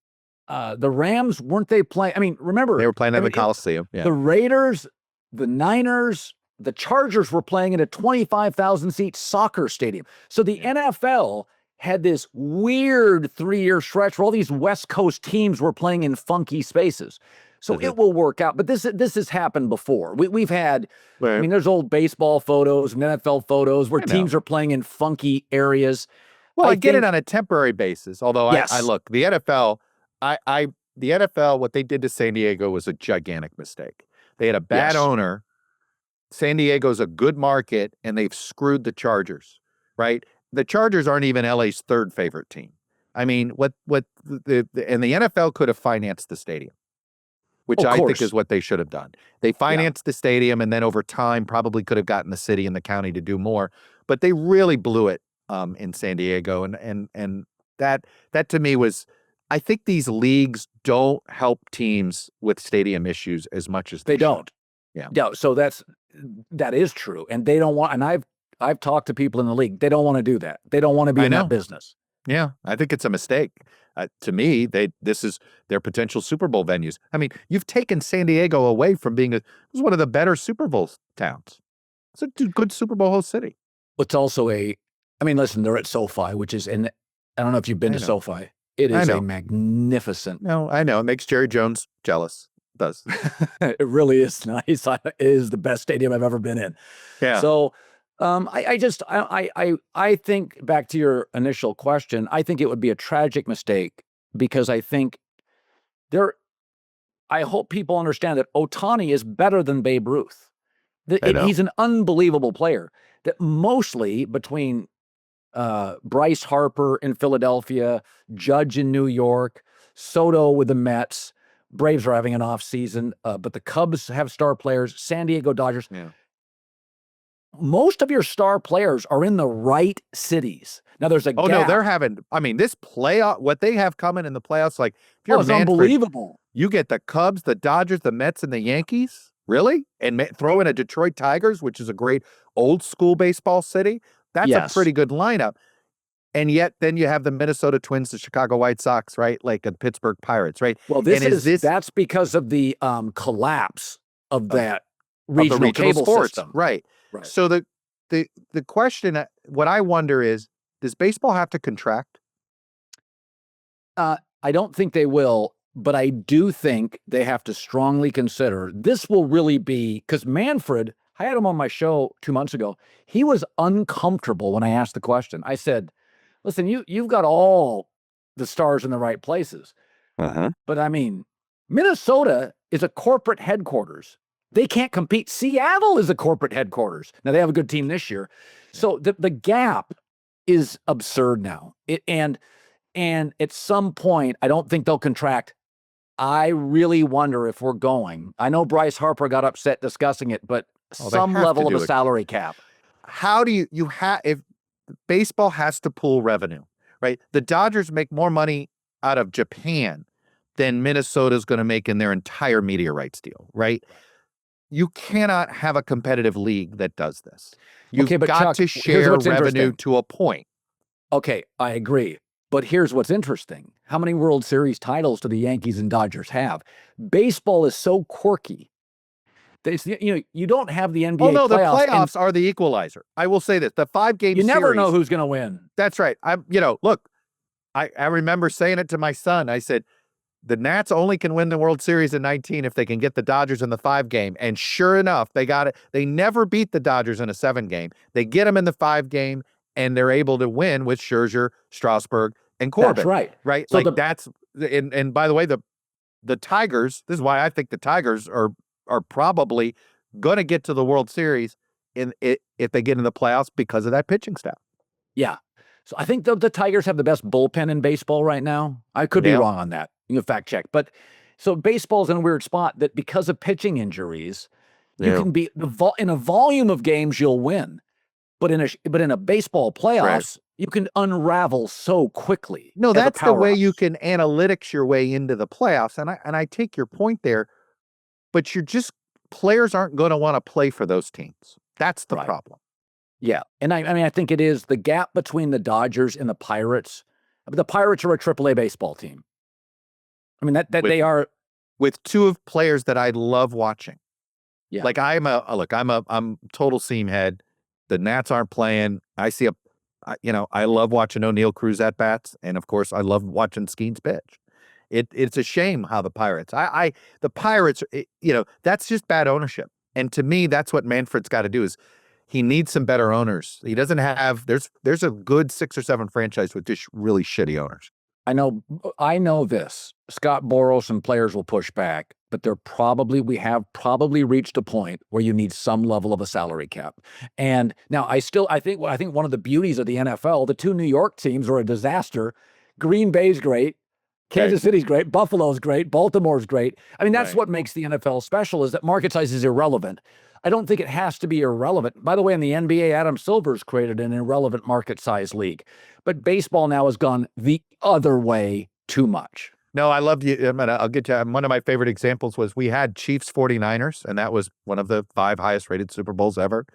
The Rams, weren't they playing? I mean, remember, they were playing in the Coliseum. The Raiders, the Niners, the Chargers were playing in a 25,000-seat soccer stadium. So the NFL had this weird 3-year stretch where all these West Coast teams were playing in funky spaces. So it will work out. But this has happened before. We've had, I mean, there's old baseball photos and NFL photos where teams are playing in funky areas. Well, I get it on a temporary basis. Although I look, the NFL, the NFL, what they did to San Diego was a gigantic mistake. They had a bad owner. San Diego's a good market, and they've screwed the Chargers, right? The Chargers aren't even LA's third favorite team. I mean, and the NFL could have financed the stadium, which I think is what they should have done. They financed the stadium, and then over time probably could have gotten the city and the county to do more. But they really blew it in San Diego, and that to me was, I think these leagues don't help teams with stadium issues as much as they don't. Yeah. Yeah. So that is true, and they don't want. And I've talked to people in the league. They don't want to do that. They don't want to be in that business. Yeah, I think it's a mistake. To me, this is their potential Super Bowl venues. I mean, you've taken San Diego away from being it was one of the better Super Bowl towns. It's a good Super Bowl host city. It's also listen, they're at SoFi, which is, and I don't know if you've been to SoFi. It is a magnificent. No, I know. It makes Jerry Jones jealous. It does. It really is nice. It is the best stadium I've ever been in. Yeah. So I think, back to your initial question, I think it would be a tragic mistake, because I think I hope people understand that Ohtani is better than Babe Ruth. He's an unbelievable player. That mostly between Bryce Harper in Philadelphia, Judge in New York, Soto with the Mets, Braves are having an off season, but the Cubs have star players, San Diego Dodgers. Yeah. Most of your star players are in the right cities. Now there's a gap. No, they're having, this playoff, what they have coming in the playoffs, like, if you're it's unbelievable. You get the Cubs, the Dodgers, the Mets, and the Yankees. Really? And throw in a Detroit Tigers, which is a great old school baseball city. That's a pretty good lineup. And yet then you have the Minnesota Twins, the Chicago White Sox, right? Like the Pittsburgh Pirates, right? Well, that's because of the collapse of that regional cable sports system. Right. So the question, what I wonder is, does baseball have to contract? I don't think they will. But I do think they have to strongly consider, this will really be, because Manfred, I had him on my show 2 months ago. He was uncomfortable when I asked the question. I said, listen, you've got all the stars in the right places. But Minnesota is a corporate headquarters. They can't compete. Seattle is a corporate headquarters. Now, they have a good team this year. So the gap is absurd now. And at some point, I don't think they'll contract. I really wonder if we're going. I know Bryce Harper got upset discussing it, but some level of a salary cap. How do you if baseball has to pool revenue, right? The Dodgers make more money out of Japan than Minnesota's going to make in their entire media rights deal, right? You cannot have a competitive league that does this. You've got Chuck, to share revenue to a point. Okay, I agree. But here's what's interesting. How many World Series titles do the Yankees and Dodgers have? Baseball is so quirky. You don't have the NBA playoffs. The playoffs are the equalizer. I will say this. The 5-game series. You never know who's going to win. That's right. Look, I remember saying it to my son. I said, the Nats only can win the World Series in 19 if they can get the Dodgers in the 5-game. And sure enough, they got it. They never beat the Dodgers in a 7-game. They get them in the 5-game, and they're able to win with Scherzer, Strasburg, and Corbin. That's right. Right? So and by the way, the Tigers, this is why I think the Tigers are probably going to get to the World Series if they get in the playoffs because of that pitching staff. Yeah. So I think the Tigers have the best bullpen in baseball right now. I could be wrong on that. You can fact check. But So baseball's in a weird spot that because of pitching injuries, you Yeah. can be in a volume of games you'll win, but in a baseball playoffs, you can unravel so quickly. No, as a that's the way you powerhouse. can analytics your way into the playoffs. And I take your point there, but players aren't going to want to play for those teams. That's the Right. problem. Yeah. And I mean, I think it is the gap between the Dodgers and the Pirates. The Pirates are a AAA baseball team. I mean, that they are. With two of players that I love watching. Yeah. Like I'm total seam head. The Nats aren't playing. I love watching O'Neill Cruz at bats. And of course I love watching Skeens pitch. It's a shame how the Pirates, the Pirates, that's just bad ownership. And to me, that's what Manfred's got to do is he needs some better owners. He doesn't have, there's a good 6 or 7 franchise with just really shitty owners. I know this. Scott Boras and players will push back, but we have probably reached a point where you need some level of a salary cap. And now I think one of the beauties of the NFL, the 2 New York teams are a disaster. Green Bay's great. Kansas City's great. Buffalo's great. Baltimore's great. I mean, that's what makes the NFL special is that market size is irrelevant. I don't think it has to be irrelevant. By the way, in the NBA, Adam Silver's created an irrelevant market size league. But baseball now has gone the other way too much. No, I love you. I'll get to one of my favorite examples was we had Chiefs 49ers, and that was one of the 5 highest rated Super Bowls ever.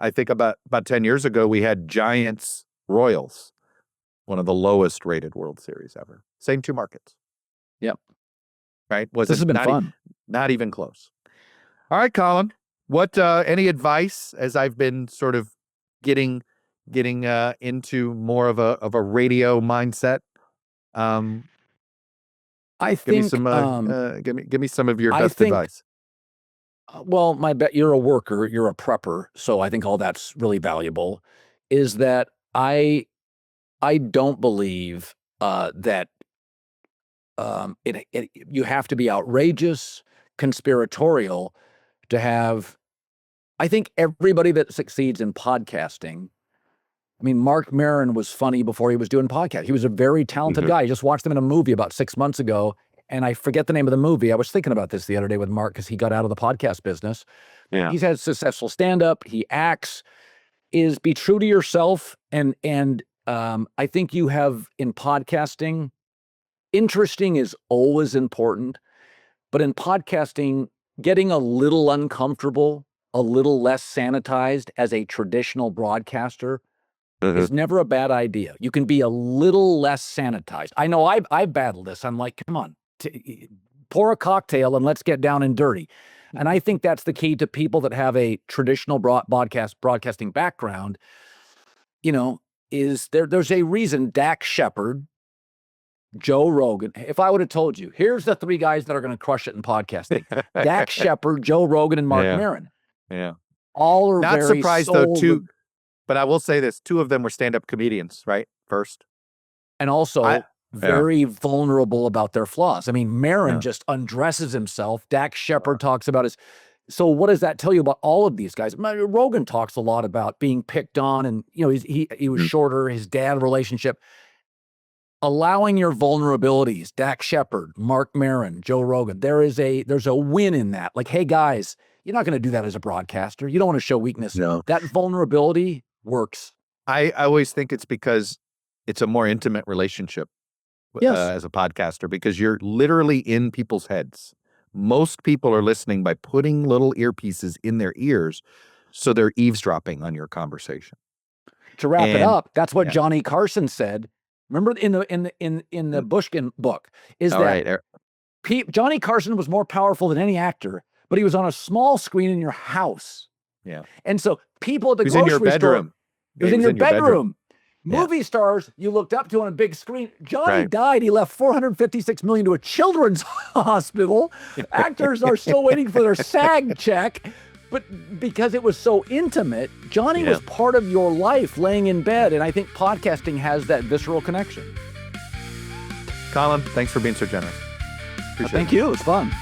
I think about 10 years ago, we had Giants Royals, one of the lowest rated World Series ever. Same 2 markets. Yep. Right? This has been fun. Not even close. All right, Colin. What any advice as I've been sort of getting into more of a radio mindset? I think give me some of your best advice. Well, you're a worker, you're a prepper, so I think all that's really valuable. Is that I don't believe that you have to be outrageous, conspiratorial to have. I think everybody that succeeds in podcasting. I mean, Mark Maron was funny before he was doing podcast. He was a very talented guy. I just watched him in a movie about 6 months ago, and I forget the name of the movie. I was thinking about this the other day with Mark because he got out of the podcast business. Yeah. He's had successful stand-up. He acts. Be true to yourself, and I think you have in podcasting. Interesting is always important, but in podcasting, getting a little uncomfortable, a little less sanitized as a traditional broadcaster is never a bad idea. You can be a little less sanitized. I know I battled this. I'm like, come on, pour a cocktail and let's get down and dirty. And I think that's the key to people that have a traditional broadcasting background. Is there's a reason Dak Shepard, Joe Rogan. If I would have told you, here's the 3 guys that are going to crush it in podcasting: Dak Shepard, Joe Rogan, and Mark Maron. Yeah. All are not very surprised though. 2, but I will say this: 2 of them were stand-up comedians, right? First, and also very vulnerable about their flaws. I mean, Maron just undresses himself. Dak Shepard talks about his. So what does that tell you about all of these guys? Rogan talks a lot about being picked on, and he was shorter. His dad relationship. Allowing your vulnerabilities, Dak Shepard, Mark Maron, Joe Rogan, there's a win in that. Like, hey guys, you're not going to do that as a broadcaster. You don't want to show weakness. No. That vulnerability works. I always think it's because it's a more intimate relationship as a podcaster, because you're literally in people's heads. Most people are listening by putting little earpieces in their ears, so they're eavesdropping on your conversation. To wrap it up, that's what Johnny Carson said. Remember in the Bushkin book is Johnny Carson was more powerful than any actor, but he was on a small screen in your house. Yeah. And so people at the grocery in your bedroom. Store, it was in your bedroom. Movie stars you looked up to on a big screen. Johnny died. He left $456 million to a children's hospital. Actors are still waiting for their SAG check. But because it was so intimate, Johnny was part of your life laying in bed. And I think podcasting has that visceral connection. Colin, thanks for being so generous. Thank you. It was fun.